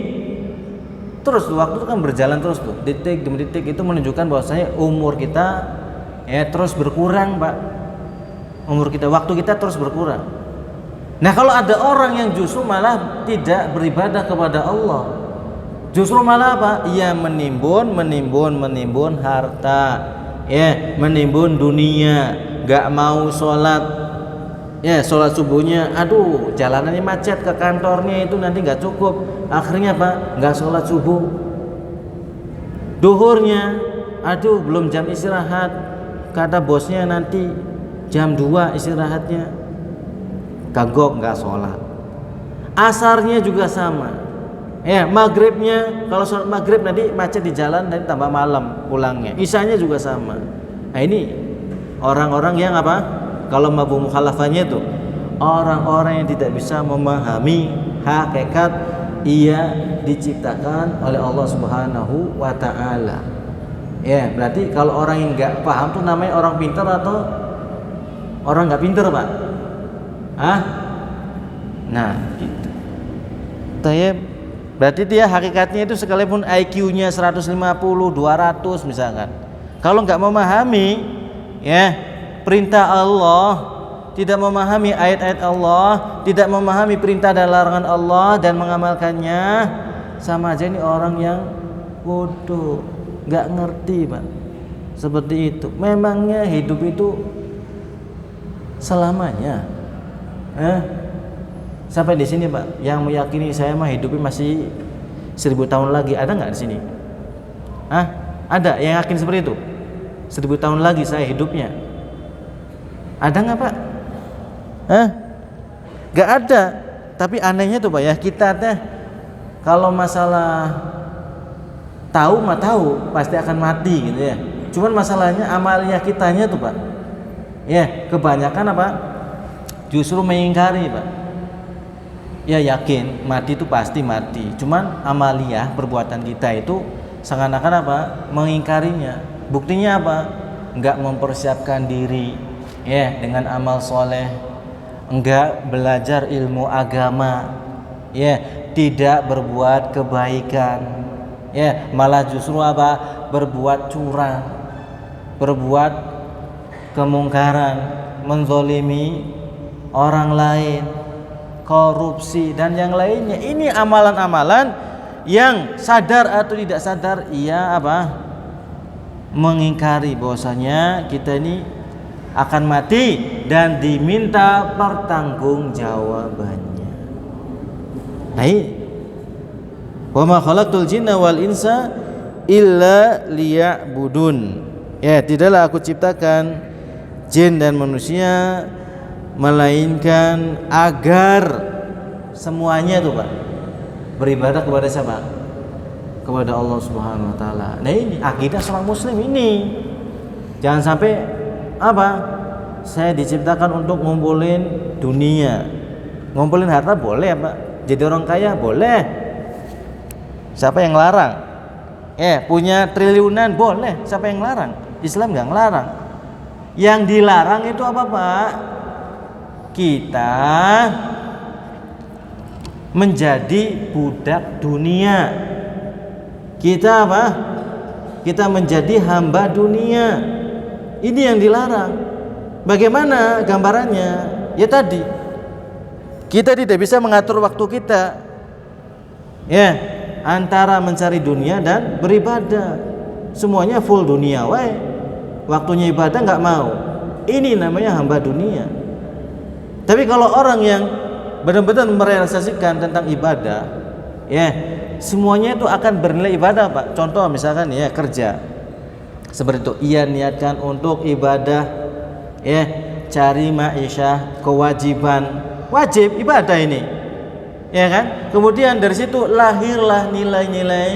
[SPEAKER 1] terus waktu itu kan berjalan terus tuh, detik demi detik, itu menunjukkan bahwasanya umur kita terus berkurang Pak. Umur kita, waktu kita terus berkurang. Nah kalau ada orang yang justru malah tidak beribadah kepada Allah, justru malah apa? Ia menimbun harta, menimbun dunia, gak mau sholat, sholat subuhnya, aduh jalanannya macet ke kantornya itu nanti gak cukup, akhirnya apa? Gak sholat subuh. Duhurnya, aduh belum jam istirahat, kata bosnya nanti jam 2 istirahatnya, kagok nggak sholat. Asarnya juga sama. Ya, maghribnya kalau sholat maghrib nanti macet di jalan dan tambah malam pulangnya. Isyanya juga sama. Nah ini orang-orang yang apa? Kalau mafhum mukhalafahnya itu orang-orang yang tidak bisa memahami hakikat ia diciptakan oleh Allah Subhanahu wa taala. Ya, berarti kalau orang yang nggak paham tuh namanya orang pintar atau orang nggak pintar, Pak? Hah? Nah, gitu. Berarti dia hakikatnya itu sekalipun IQ-nya 150, 200 misalkan. Kalau nggak memahami ya perintah Allah, tidak memahami ayat-ayat Allah, tidak memahami perintah dan larangan Allah dan mengamalkannya, sama aja ini orang yang bodoh, nggak ngerti, Pak. Seperti itu. Memangnya hidup itu selamanya? Sampai di sini, Pak, yang meyakini saya mah hidupnya masih 1000 tahun lagi, ada nggak di sini? Ada yang yakin seperti itu? 1000 tahun lagi saya hidupnya, ada nggak, Pak? Nggak ada. Tapi anehnya tuh, Pak, ya kita teh kalau masalah tahu mah tahu pasti akan mati gitu ya. Cuman masalahnya amalnya kitanya tuh, Pak, ya kebanyakan apa? Justru mengingkari, Pak. Ya yakin mati itu pasti mati, cuman amaliyah perbuatan kita itu seakan-akan apa? Mengingkarinya. Buktinya apa? Enggak mempersiapkan diri ya dengan amal soleh, enggak belajar ilmu agama, ya tidak berbuat kebaikan, ya malah justru apa? Berbuat curang, berbuat kemungkaran, menzolimi orang lain, korupsi dan yang lainnya. Ini amalan-amalan yang sadar atau tidak sadar ia apa? Mengingkari bahwasanya kita ini akan mati dan diminta pertanggungjawabannya. Nah, wa ma khalaqtul jinna wal insa illa liya'budun. Ya, tidaklah aku ciptakan jin dan manusia melainkan agar semuanya tuh, Pak, beribadah kepada siapa? Kepada Allah Subhanahu wa taala. Nah, ini akidah seorang muslim ini. Jangan sampai apa? Saya diciptakan untuk ngumpulin dunia. Ngumpulin harta boleh, Pak. Jadi orang kaya boleh. Siapa yang larang? Punya triliunan boleh. Siapa yang larang? Islam enggak ngelarang. Yang dilarang itu apa, Pak? Kita menjadi budak dunia. Kita apa? Kita menjadi hamba dunia. Ini yang dilarang. Bagaimana gambarannya? Ya tadi, kita tidak bisa mengatur waktu kita. Ya, antara mencari dunia dan beribadah. Semuanya full dunia, wae. Waktunya ibadah nggak mau. Ini namanya hamba dunia. Tapi kalau orang yang benar-benar merealisasikan tentang ibadah, ya semuanya itu akan bernilai ibadah, Pak. Contoh misalkan ya kerja, seperti itu. Ia niatkan untuk ibadah, ya cari ma'isyah, kewajiban, wajib ibadah ini, ya kan? Kemudian dari situ lahirlah nilai-nilai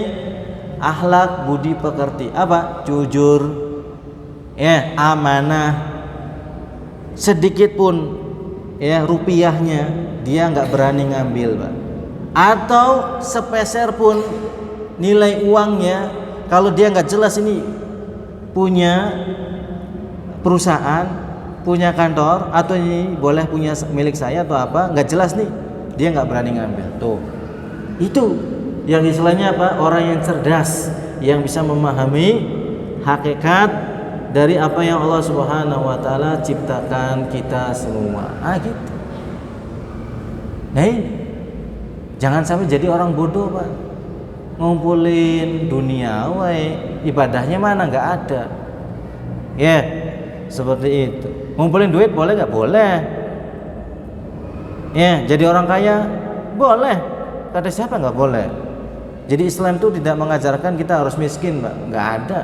[SPEAKER 1] akhlak budi pekerti, apa? Jujur, ya amanah, sedikit pun ya rupiahnya dia nggak berani ngambil, Pak. Atau sepeser pun nilai uangnya, kalau dia nggak jelas ini punya perusahaan, punya kantor, atau ini boleh punya milik saya atau apa, nggak jelas nih, dia nggak berani ngambil. Tuh, itu yang istilahnya apa? Orang yang cerdas, yang bisa memahami hakikat dari apa yang Allah Subhanahu wa taala ciptakan kita semua. Gitu. Nah, jangan sampai jadi orang bodoh, Pak. Ngumpulin dunia, wae, ibadahnya mana? Nggak ada. Ya, seperti itu. Ngumpulin duit boleh nggak? Boleh. Ya, jadi orang kaya boleh. Kata siapa nggak boleh? Jadi Islam itu tidak mengajarkan kita harus miskin, Pak. Nggak ada.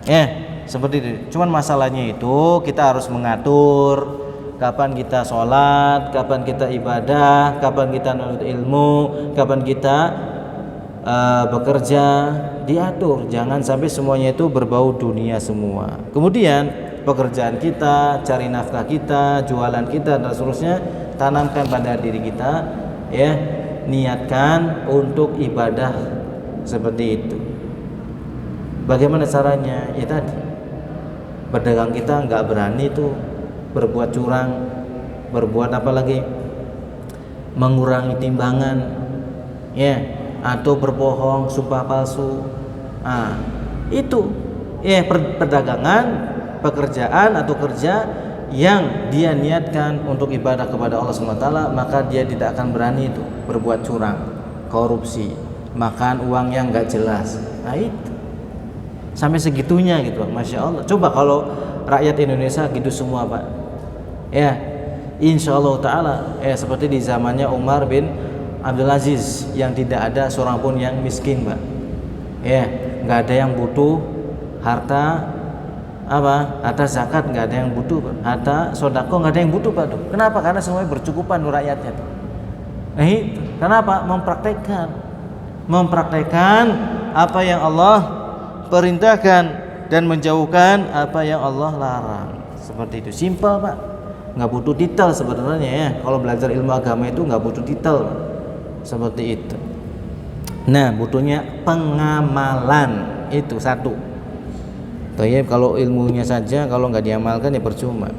[SPEAKER 1] Ya. seperti itu. Cuman masalahnya itu kita harus mengatur kapan kita sholat, kapan kita ibadah, kapan kita menuntut ilmu, kapan kita bekerja, diatur. Jangan sampai semuanya itu berbau dunia semua. Kemudian pekerjaan kita, cari nafkah kita, jualan kita dan seterusnya, tanamkan pada diri kita, ya, niatkan untuk ibadah seperti itu. Bagaimana caranya? Ya tadi, pedagang kita nggak berani tuh berbuat curang, berbuat apa lagi, mengurangi timbangan, ya, atau berbohong, sumpah palsu. Itu ya perdagangan, pekerjaan atau kerja yang dia niatkan untuk ibadah kepada Allah SWT, maka dia tidak akan berani itu berbuat curang, korupsi, makan uang yang nggak jelas. Itu sampai segitunya gitu, Masya Allah. Coba kalau rakyat Indonesia gitu semua, Pak, ya, insya Allah Ta'ala, seperti di zamannya Umar bin Abdul Aziz, yang tidak ada seorang pun yang miskin, Pak, ya, nggak ada yang butuh harta zakat, nggak ada yang butuh, Pak. Harta sodako nggak ada yang butuh, Pak. Kenapa? Karena semuanya bercukupan rakyatnya. Nah, itu kenapa? Mempraktekkan apa yang Allah perintahkan dan menjauhkan apa yang Allah larang. Seperti itu, simpel, Pak. Nggak butuh detail sebenarnya, ya. Kalau belajar ilmu agama itu nggak butuh detail, Pak. Seperti itu. Nah, butuhnya pengamalan, itu satu. Tayyib, kalau ilmunya saja kalau nggak diamalkan ya percuma.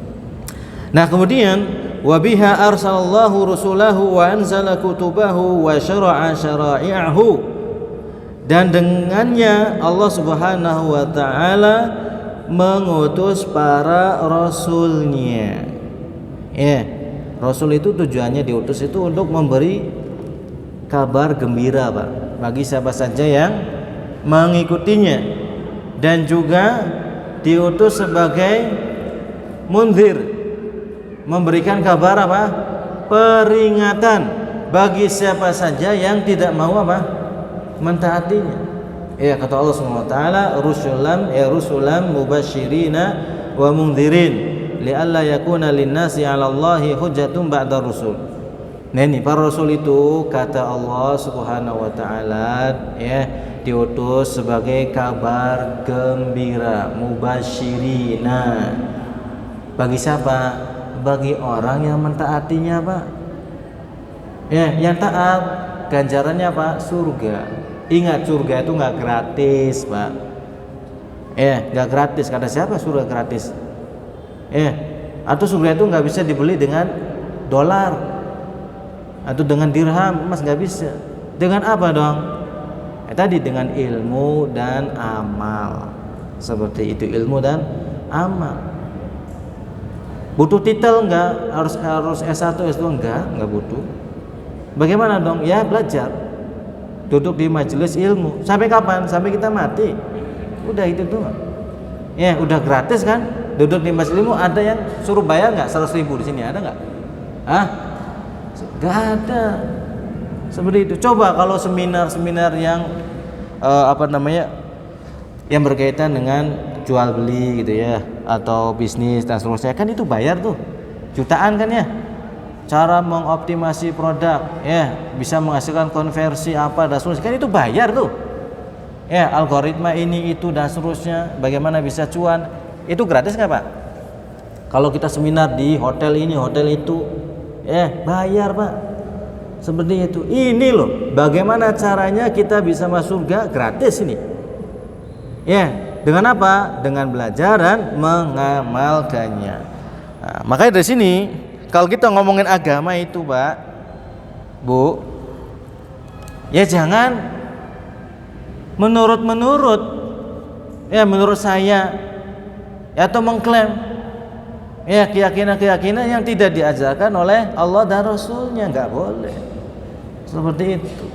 [SPEAKER 1] Nah, kemudian wabiha arsalallahu rusulahu wa anzala kutubahu wa syara'a syara'i'ahu, dan dengannya Allah Subhanahu wa taala mengutus para rasulnya. Ya, rasul itu tujuannya diutus itu untuk memberi kabar gembira, Pak, bagi siapa saja yang mengikutinya, dan juga diutus sebagai munzir, memberikan kabar apa? Peringatan bagi siapa saja yang tidak mau apa? Mentaatinya. Ya, kata Allah Subhanahu wa taala, rusulan mubasyirina wa mundzirin li'alla yakuna lin-nasi 'ala Allahi hujjatun ba'da rusul. Nah, ini para rasul itu kata Allah Subhanahu wa taala, ya, diutus sebagai kabar gembira, mubasyirina. Bagi siapa? Bagi orang yang mentaatinya, Pak. Ya, yang taat ganjarannya apa? Surga. Ingat, surga itu nggak gratis, Pak. Ya, nggak gratis. Kata siapa surga gratis? Ya, atau surga itu nggak bisa dibeli dengan dolar atau dengan dirham, Mas, nggak bisa. Dengan apa dong? Tadi dengan ilmu dan amal. Seperti itu, ilmu dan amal. Butuh titel enggak? Harus S1, S2 enggak butuh. Bagaimana dong? Ya, belajar. Duduk di majelis ilmu. Sampai kapan? Sampai kita mati. Udah itu tuh. Ya, udah gratis kan? Duduk di majelis ilmu. Ada yang suruh bayar enggak? 100.000 di sini ada enggak? Enggak ada. Seperti itu. Coba kalau seminar-seminar yang yang berkaitan dengan jual beli gitu ya, atau bisnis dan seterusnya, kan itu bayar tuh jutaan kan ya. Cara mengoptimasi produk, ya, bisa menghasilkan konversi apa dan seterusnya, kan itu bayar tuh. Ya, algoritma ini itu dan seterusnya, bagaimana bisa cuan, itu gratis nggak, Pak? Kalau kita seminar di hotel ini, hotel itu, bayar, Pak. Seperti itu. Ini loh, bagaimana caranya kita bisa masuk surga gratis ini. Ya, dengan apa? Dengan belajar dan mengamalkannya. Nah, makanya dari sini kalau kita ngomongin agama itu, Pak, Bu, ya jangan menurut saya, ya, atau mengklaim ya keyakinan yang tidak diajarkan oleh Allah dan Rasulnya, nggak boleh seperti itu.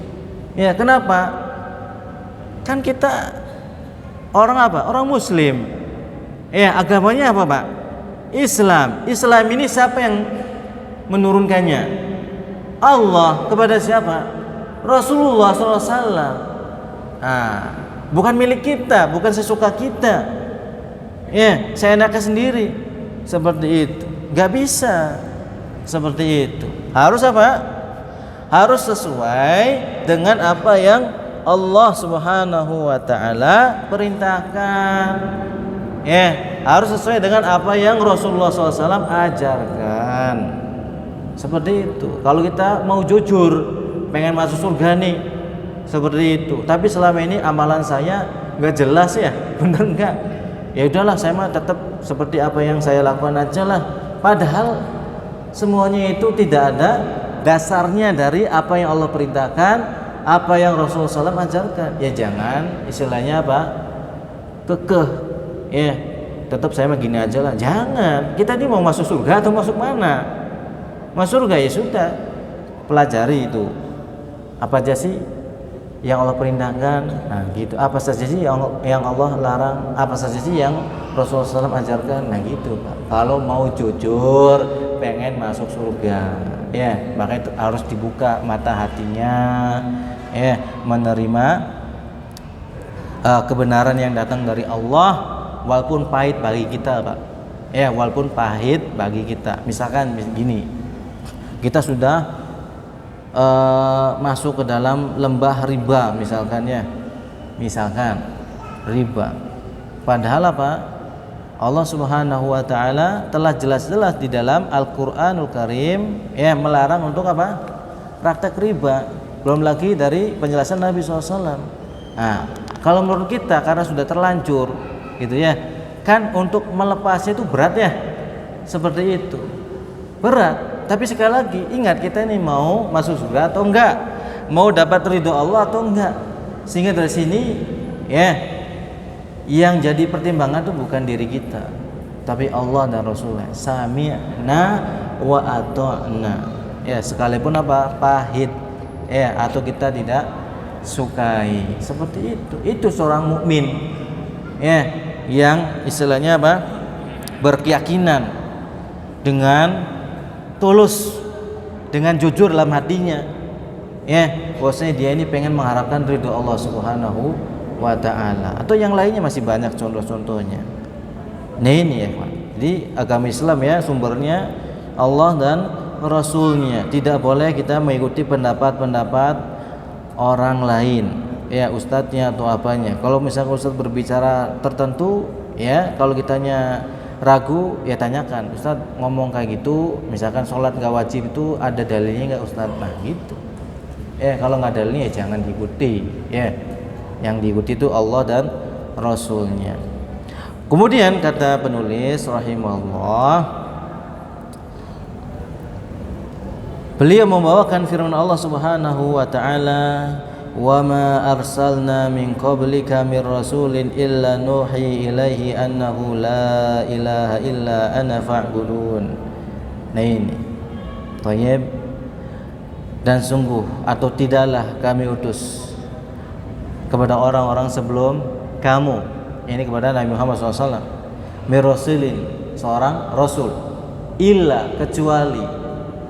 [SPEAKER 1] Ya, kenapa? Kan kita orang apa? Orang Muslim. Ya, agamanya apa, Pak? Islam. Islam ini siapa yang menurunkannya? Allah. Kepada siapa? Rasulullah SAW. Bukan milik kita, bukan sesuka kita. Ya, saya enaknya sendiri. Seperti itu. Gak bisa seperti itu. Harus apa? Harus sesuai dengan apa yang Allah Subhanahu wa taala perintahkan. Ya, harus sesuai dengan apa yang Rasulullah SAW ajarkan. Seperti itu. Kalau kita mau jujur, pengen masuk surga nih, seperti itu. Tapi selama ini amalan saya nggak jelas ya, bener nggak? Ya udahlah, saya mah tetap seperti apa yang saya lakukan aja lah. Padahal semuanya itu tidak ada dasarnya dari apa yang Allah perintahkan, apa yang Rasulullah SAW ajarkan. Ya jangan istilahnya apa? Kekeh. Ya, tetap saya mah gini aja lah. Jangan. Kita ini mau masuk surga atau masuk mana? Masuk surga ya sudah. Pelajari itu. Apa aja sih yang Allah perintahkan? Nah, gitu. Apa saja sih yang Allah larang? Apa saja sih yang Rasulullah SAW ajarkan? Nah, gitu, Pak. Kalau mau jujur, pengen masuk surga, ya, maka itu harus dibuka mata hatinya, ya, menerima kebenaran yang datang dari Allah. Walaupun pahit bagi kita, Pak. Ya, walaupun pahit bagi kita. Misalkan begini, kita sudah masuk ke dalam lembah riba, misalkan ya. Misalkan riba. Padahal apa? Allah Subhanahu wa taala telah jelas-jelas di dalam Al-Qur'anul Karim ya melarang untuk apa? Praktek riba. Belum lagi dari penjelasan Nabi SAW. Nah, kalau menurut kita karena sudah terlanjur gitu ya, kan untuk melepasnya itu berat ya, seperti itu, berat. Tapi sekali lagi ingat, kita ini mau masuk surga atau enggak, mau dapat ridho Allah atau enggak. Sehingga dari sini ya, yang jadi pertimbangan itu bukan diri kita, tapi Allah dan Rasulullah. Sami'na wa ata'na, ya, sekalipun apa pahit ya atau kita tidak sukai, seperti itu seorang mukmin ya, yang istilahnya apa? Berkeyakinan dengan tulus, dengan jujur dalam hatinya, ya, bahwasanya dia ini pengen mengharapkan ridho Allah Subhanahu wa taala. Atau yang lainnya masih banyak contoh-contohnya. Nah ini ya, Pak. Jadi agama Islam ya sumbernya Allah dan Rasulnya. Tidak boleh kita mengikuti pendapat-pendapat orang lain, ya, ustadznya atau apanya. Kalau misalnya ustadz berbicara tertentu, ya, kalau kitanya ragu, ya tanyakan, ustadz ngomong kayak gitu, misalkan sholat nggak wajib itu ada dalilnya nggak ustadz? Nah gitu. Kalau nggak dalilnya ya jangan diikuti, ya. Yang diikuti itu Allah dan Rasulnya. Kemudian kata penulis rahimahullah, beliau membawakan firman Allah Subhanahu wa taala, wa ma arsalna min qablika mir rasulin illa nuhi ilaihi annahu la ilaha illa ana fa'budun. Nah ini thayyib. Dan sungguh atau tidaklah kami utus kepada orang-orang sebelum kamu, ini kepada Nabi Muhammad SAW, mir rasulin, seorang rasul, illa, kecuali,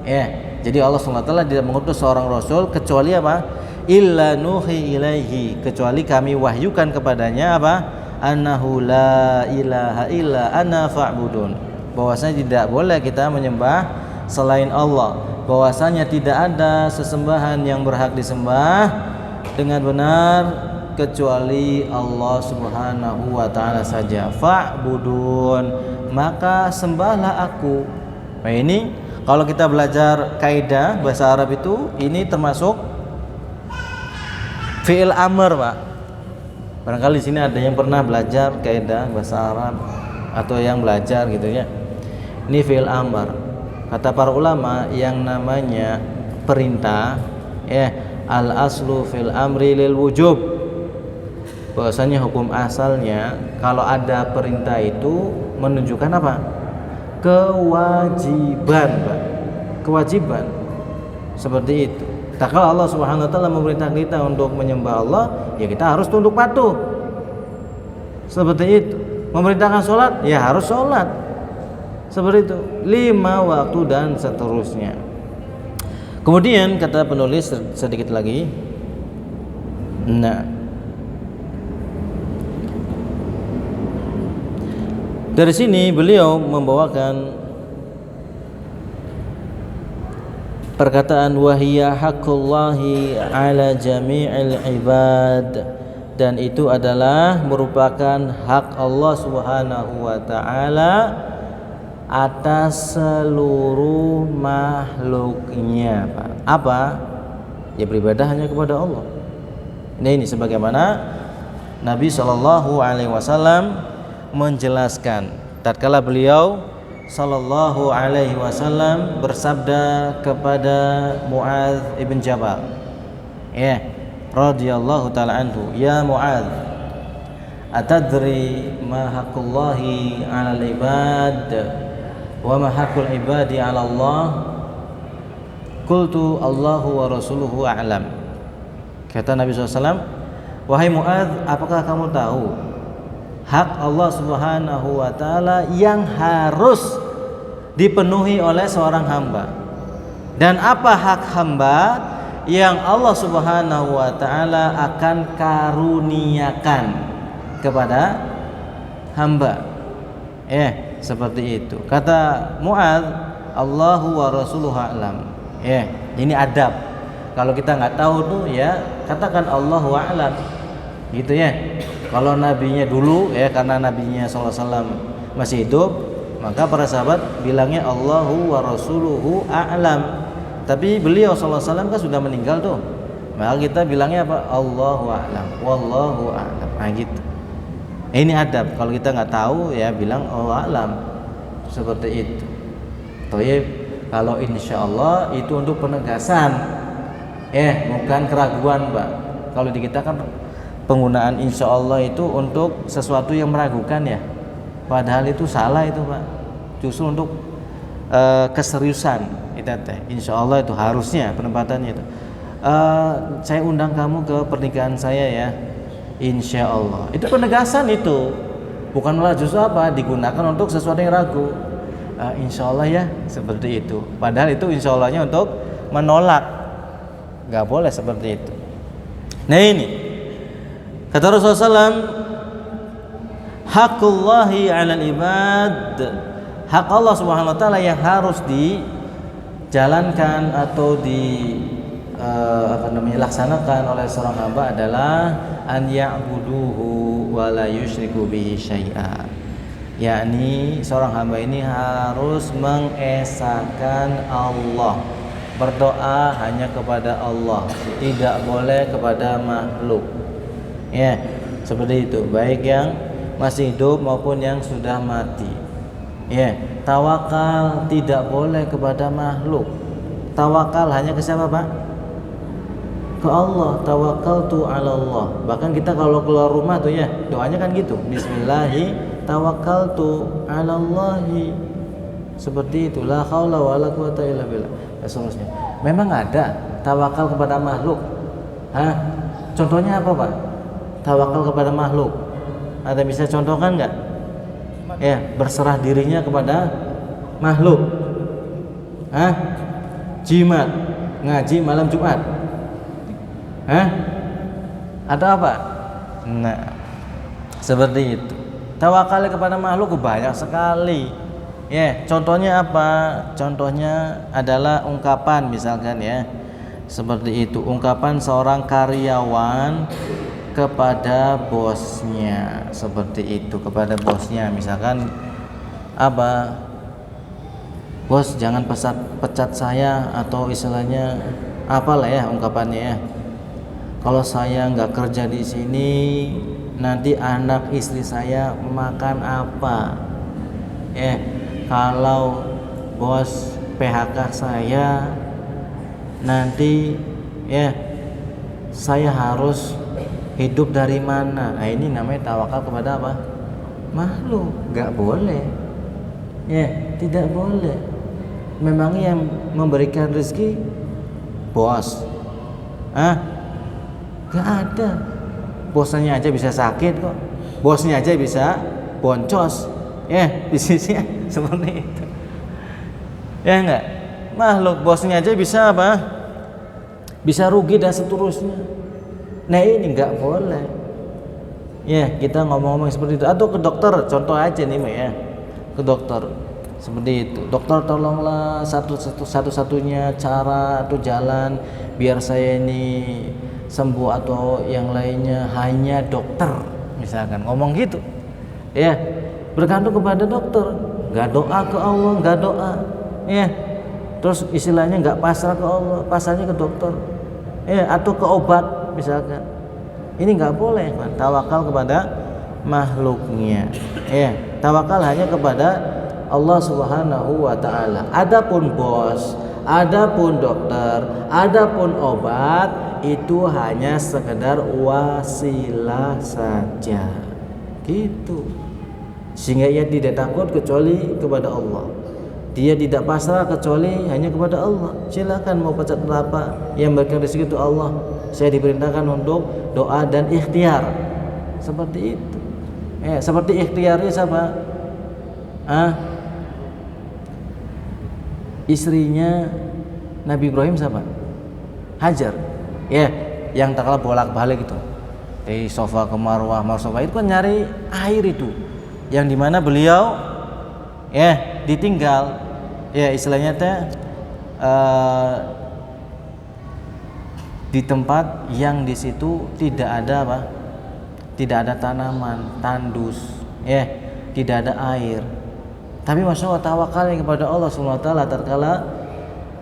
[SPEAKER 1] ya, jadi Allah SWT tidak mengutus seorang rasul kecuali apa? Illa nuhi ilaihi, kecuali kami wahyukan kepadanya apa? Annahu la ilaha illa ana fa'budun, bahwasanya tidak boleh kita menyembah selain Allah, bahwasanya tidak ada sesembahan yang berhak disembah dengan benar kecuali Allah Subhanahu wa taala saja. Fa'budun, maka sembahlah aku. Nah ini kalau kita belajar kaidah bahasa Arab itu, ini termasuk fi'il amr, Pak. Barangkali di sini ada yang pernah belajar kaidah bahasa Arab atau yang belajar gitu ya. Ini fi'il amr. Kata para ulama yang namanya perintah, ya, al aslu fil amri lil wujub. Bahwasanya hukum asalnya kalau ada perintah itu menunjukkan apa? Kewajiban, Pak. Kewajiban. Seperti itu. Tak kalau Allah Subhanahu wa taala memerintah kita untuk menyembah Allah, ya kita harus tunduk patuh. Seperti itu. Memerintahkan sholat, ya harus sholat. Seperti itu. 5 waktu dan seterusnya. Kemudian kata penulis sedikit lagi. Nah, Dari sini beliau membawakan perkataan wahiyya haqqullahi ala jami'il ibad, dan itu adalah merupakan hak Allah Subhanahu wa taala atas seluruh makhluknya. Apa? Ya, beribadah hanya kepada Allah. Ini sebagaimana Nabi Shallallahu alaihi wasallam menjelaskan tatkala beliau Sallallahu alaihi wasallam bersabda kepada Muadz ibn Jabal, ya, radhiyallahu taala anhu, ya Muadz, atadri ma haqqullahi 'alal ibad wa ma haqqul ibadi 'ala Allah? Qultu Allahu wa rasuluhu a'lam. Kata Nabi SAW, wahai Muadz, apakah kamu tahu hak Allah Subhanahu wa taala yang harus dipenuhi oleh seorang hamba, dan apa hak hamba yang Allah Subhanahu wa taala akan karuniakan kepada hamba? Seperti itu. Kata Muadz, Allahu wa rasuluhu a'lam. Ini adab. Kalau kita nggak tahu tuh, ya katakan Allahu a'lam, gitu ya. Kalau nabinya dulu, ya, karena nabinya sallallahu alaihi wasallam masih hidup, maka para sahabat bilangnya Allahu wa rasuluhu a'lam. Tapi beliau sallallahu alaihi wasallam kan sudah meninggal tuh, maka kita bilangnya apa? Allahu a'lam, wallahu a'lam. Nah gitu. Ini adab. Kalau kita nggak tahu, ya bilang Allahu a'lam, seperti itu. Toyib. Kalau insya Allah itu untuk penegasan, bukan keraguan, Pak. Kalau di kita kan penggunaan insya Allah itu untuk sesuatu yang meragukan, ya. Padahal itu salah itu, Pak. Justru untuk keseriusan kita teh. Insya Allah itu harusnya penempatannya itu. Saya undang kamu ke pernikahan saya, ya. Insya Allah. Itu penegasan itu. Bukan malah justru apa? Digunakan untuk sesuatu yang ragu. Insya Allah, ya, seperti itu. Padahal itu insya Allahnya untuk menolak. Gak boleh seperti itu. Nah ini kata Rasulullah SAW, haqqullahi 'alal ibad, hak Allah Subhanahu wa taala yang harus dijalankan atau dilaksanakan oleh seorang hamba adalah an ya'buduhu wa la yusyriku bihi syai'a. Yakni seorang hamba ini harus mengesahkan Allah, berdoa hanya kepada Allah, tidak boleh kepada makhluk. Ya, seperti itu, baik yang masih hidup maupun yang sudah mati. Ya, tawakal tidak boleh kepada makhluk. Tawakal hanya ke siapa, Pak? Ke Allah. Tawakkaltu 'ala Allah. Bahkan kita kalau keluar rumah tuh, ya, doanya kan gitu. Bismillahi tawakkaltu 'ala Allahi. Seperti itu. La haula wala quwata illa billah. Seterusnya. Memang ada tawakal kepada makhluk. Contohnya apa, Pak? Tawakal kepada makhluk. Ada bisa contohkan enggak? Ya, berserah dirinya kepada makhluk. Jimat, ngaji malam Jumat. Ada apa? Nah, seperti itu. Tawakal kepada makhluk banyak sekali. Ya, contohnya apa? Contohnya adalah ungkapan, misalkan, ya, seperti itu. Ungkapan seorang karyawan kepada bosnya, seperti itu, kepada bosnya, misalkan apa? Bos, jangan pecat saya, atau istilahnya apalah, ya, ungkapannya, ya. Kalau saya nggak kerja di sini, nanti anak istri saya makan apa? Kalau bos PHK saya, nanti, ya, saya harus hidup dari mana? Nah, ini namanya tawakal kepada apa? Makhluk. Nggak boleh. Ya, tidak boleh. Memangnya yang memberikan rezeki bos? Gak ada. Bosnya aja bisa sakit kok. Bosnya aja bisa boncos. Bisnisnya seperti itu. Ya enggak? Makhluk bosnya aja bisa apa? Bisa rugi dan seterusnya. Nah, ini enggak boleh. Ya, kita ngomong-ngomong seperti itu atau ke dokter, contoh aja nih ya. Ke dokter. Seperti itu. Dokter tolonglah satu-satunya cara atau jalan biar saya ini sembuh atau yang lainnya hanya dokter. Misalkan ngomong gitu. Ya, bergantung kepada dokter. Enggak doa ke Allah, enggak doa. Ya. Terus istilahnya enggak pasrah ke Allah, pasrahnya ke dokter. Ya, atau ke obat misalkan. Ini nggak boleh, kan? Tawakal kepada makhluknya. Ya, tawakal hanya kepada Allah Subhanahu wa taala. Adapun bos, adapun dokter, adapun obat itu hanya sekedar wasilah saja. Gitu. Sehingga ia tidak takut kecuali kepada Allah. Dia tidak pasrah kecuali hanya kepada Allah. Silakan mau pecat berapa, yang memberikan rezeki itu Allah. Saya diperintahkan untuk doa dan ikhtiar. Seperti itu. Seperti ikhtiarnya siapa? Istrinya Nabi Ibrahim siapa? Hajar. Yang tak kalah bolak-balik itu. Dari Sofa ke Marwah, Sofa itu kan nyari air itu. Yang dimana beliau ditinggal. Istilahnya di tempat yang di situ tidak ada apa? Tidak ada tanaman, tandus, tidak ada air. Tapi masya Allah tawakalnya kepada Allah SWT tatkala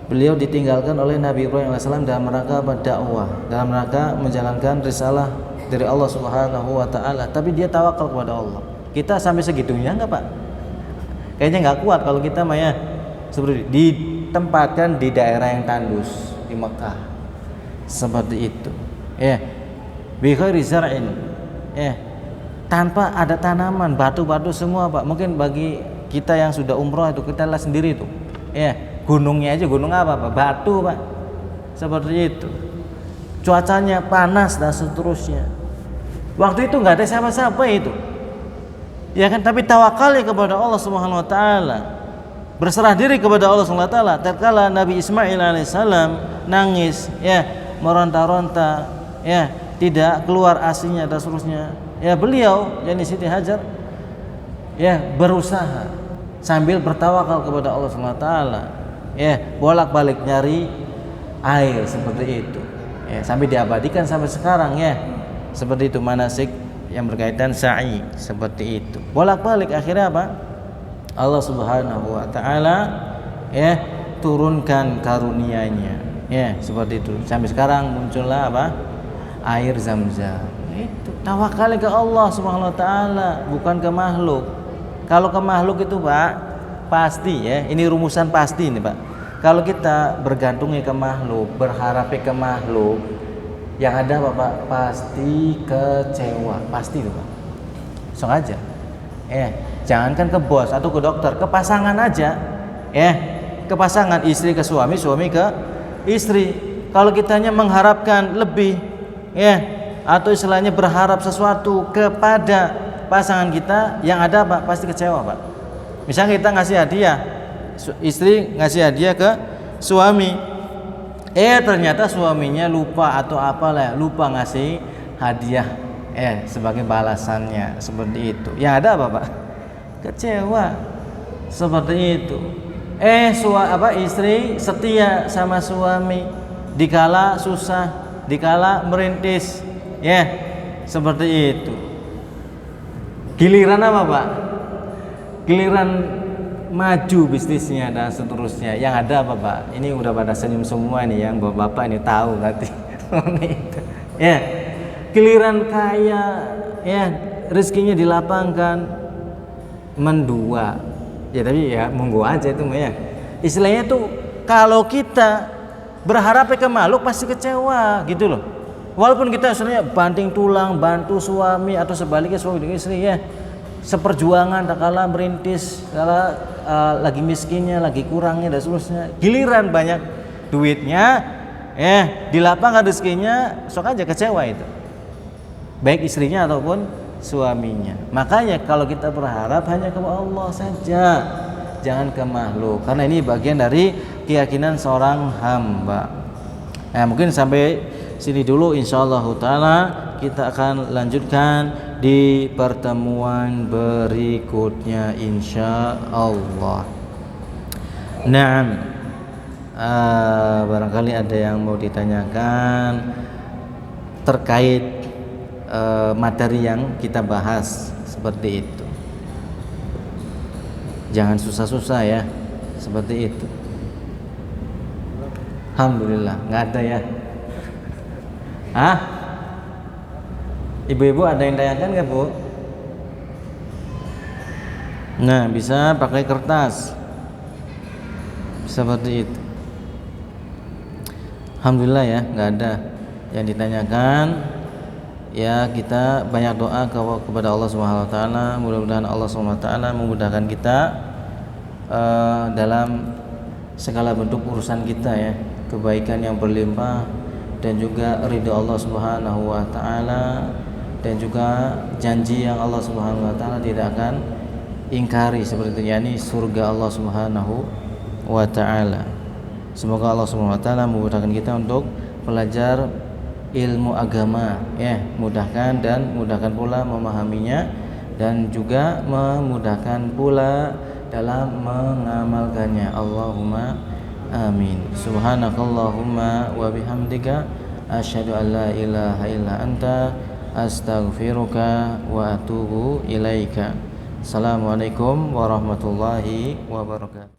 [SPEAKER 1] beliau ditinggalkan oleh Nabi Ibrahim AS dalam rangka berdakwah, dalam rangka menjalankan risalah dari Allah Subhanahu wa taala. Tapi dia tawakal kepada Allah. Kita sampai segitunya enggak, Pak? Kayaknya enggak kuat kalau kita seperti ditempatkan di daerah yang tandus di Mekah. Seperti itu. Bi ghairi zar'in. Tanpa ada tanaman, batu-batu semua, Pak. Mungkin bagi kita yang sudah umroh itu kita lihat sendiri itu. Gunungnya aja, gunung apa, Pak? Batu, Pak. Seperti itu. Cuacanya panas dan seterusnya. Waktu itu enggak ada siapa-siapa itu. Ya kan, tapi tawakalnya kepada Allah Subhanahu wa taala. Berserah diri kepada Allah Subhanahu wa taala. Tatkala Nabi Ismail alaihissalam nangis, meronta-ronta, tidak keluar asinya dan seterusnya. Beliau yakni Siti Hajar berusaha sambil bertawakal kepada Allah Subhanahu wa taala. Bolak-balik nyari air seperti itu. Sampai diabadikan sampai sekarang Seperti itu manasik yang berkaitan sa'i seperti itu. Bolak-balik akhirnya apa? Allah Subhanahu wa taala turunkan karunia-Nya. Seperti itu. Sampai sekarang muncullah apa? Air Zam-Zam. Itu tawakal ke Allah Subhanahu wa taala, bukan ke makhluk. Kalau ke makhluk itu, Pak, pasti ini rumusan pasti ini, Pak. Kalau kita bergantungnya ke makhluk, berharapnya ke makhluk, yang ada Bapak pasti kecewa, pasti itu, Pak. Sok aja. Jangankan ke bos atau ke dokter, ke pasangan aja. Ke pasangan, istri ke suami, suami ke istri. Kalau kitanya mengharapkan lebih, atau istilahnya berharap sesuatu kepada pasangan kita, yang ada Pak pasti kecewa, Pak. Misalnya kita ngasih hadiah, istri ngasih hadiah ke suami, ternyata suaminya lupa atau apalah, lupa ngasih hadiah sebagai balasannya, seperti itu. Yang ada apa, Pak? Kecewa. Seperti itu. Istri setia sama suami dikala susah, dikala merintis, seperti itu. Giliran apa, Pak? Giliran maju bisnisnya dan seterusnya. Yang ada apa, Pak? Ini udah pada senyum semua nih, yang bapak-bapak ini tahu nanti. Giliran kaya, rezekinya dilapangkan, mendua. Tapi monggo aja itu, Istilahnya tuh kalau kita berharap ke makhluk pasti kecewa, gitu loh. Walaupun kita sebenarnya banting tulang bantu suami atau sebaliknya suami dengan istri, seperjuangan tak kalah merintis, kala lagi miskinnya, lagi kurangnya dan seterusnya. Giliran banyak duitnya, dilapangkan rezekinya, sok aja kecewa itu. Baik istrinya ataupun suaminya. Makanya kalau kita berharap hanya kepada Allah saja, jangan ke makhluk, karena ini bagian dari keyakinan seorang hamba. Mungkin sampai sini dulu, insyaallah taala kita akan lanjutkan di pertemuan berikutnya insya Allah. Naam, barangkali ada yang mau ditanyakan terkait materi yang kita bahas seperti itu. Jangan susah-susah ya, seperti itu. Alhamdulillah, nggak ada ya. Ibu-ibu ada yang tanyakan nggak, Bu? Nah, bisa pakai kertas seperti itu. Alhamdulillah ya, nggak ada yang ditanyakan. Ya, kita banyak doa kepada Allah Subhanahu wa taala, mudah-mudahan Allah Subhanahu wa taala memudahkan kita dalam segala bentuk urusan kita ya, kebaikan yang berlimpah dan juga ridha Allah Subhanahu wa taala, dan juga janji yang Allah Subhanahu wa taala tidak akan ingkari seperti itu, yakni surga Allah Subhanahu wa taala. Semoga Allah Subhanahu wa taala memudahkan kita untuk belajar ilmu agama ya, mudahkan dan mudahkan pula memahaminya, dan juga memudahkan pula dalam mengamalkannya. Allahumma amin. Subhanakallahumma wa bihamdika asyhadu an la ilaha illa anta astaghfiruka wa atubu ilaika. Assalamualaikum warahmatullahi wabarakatuh.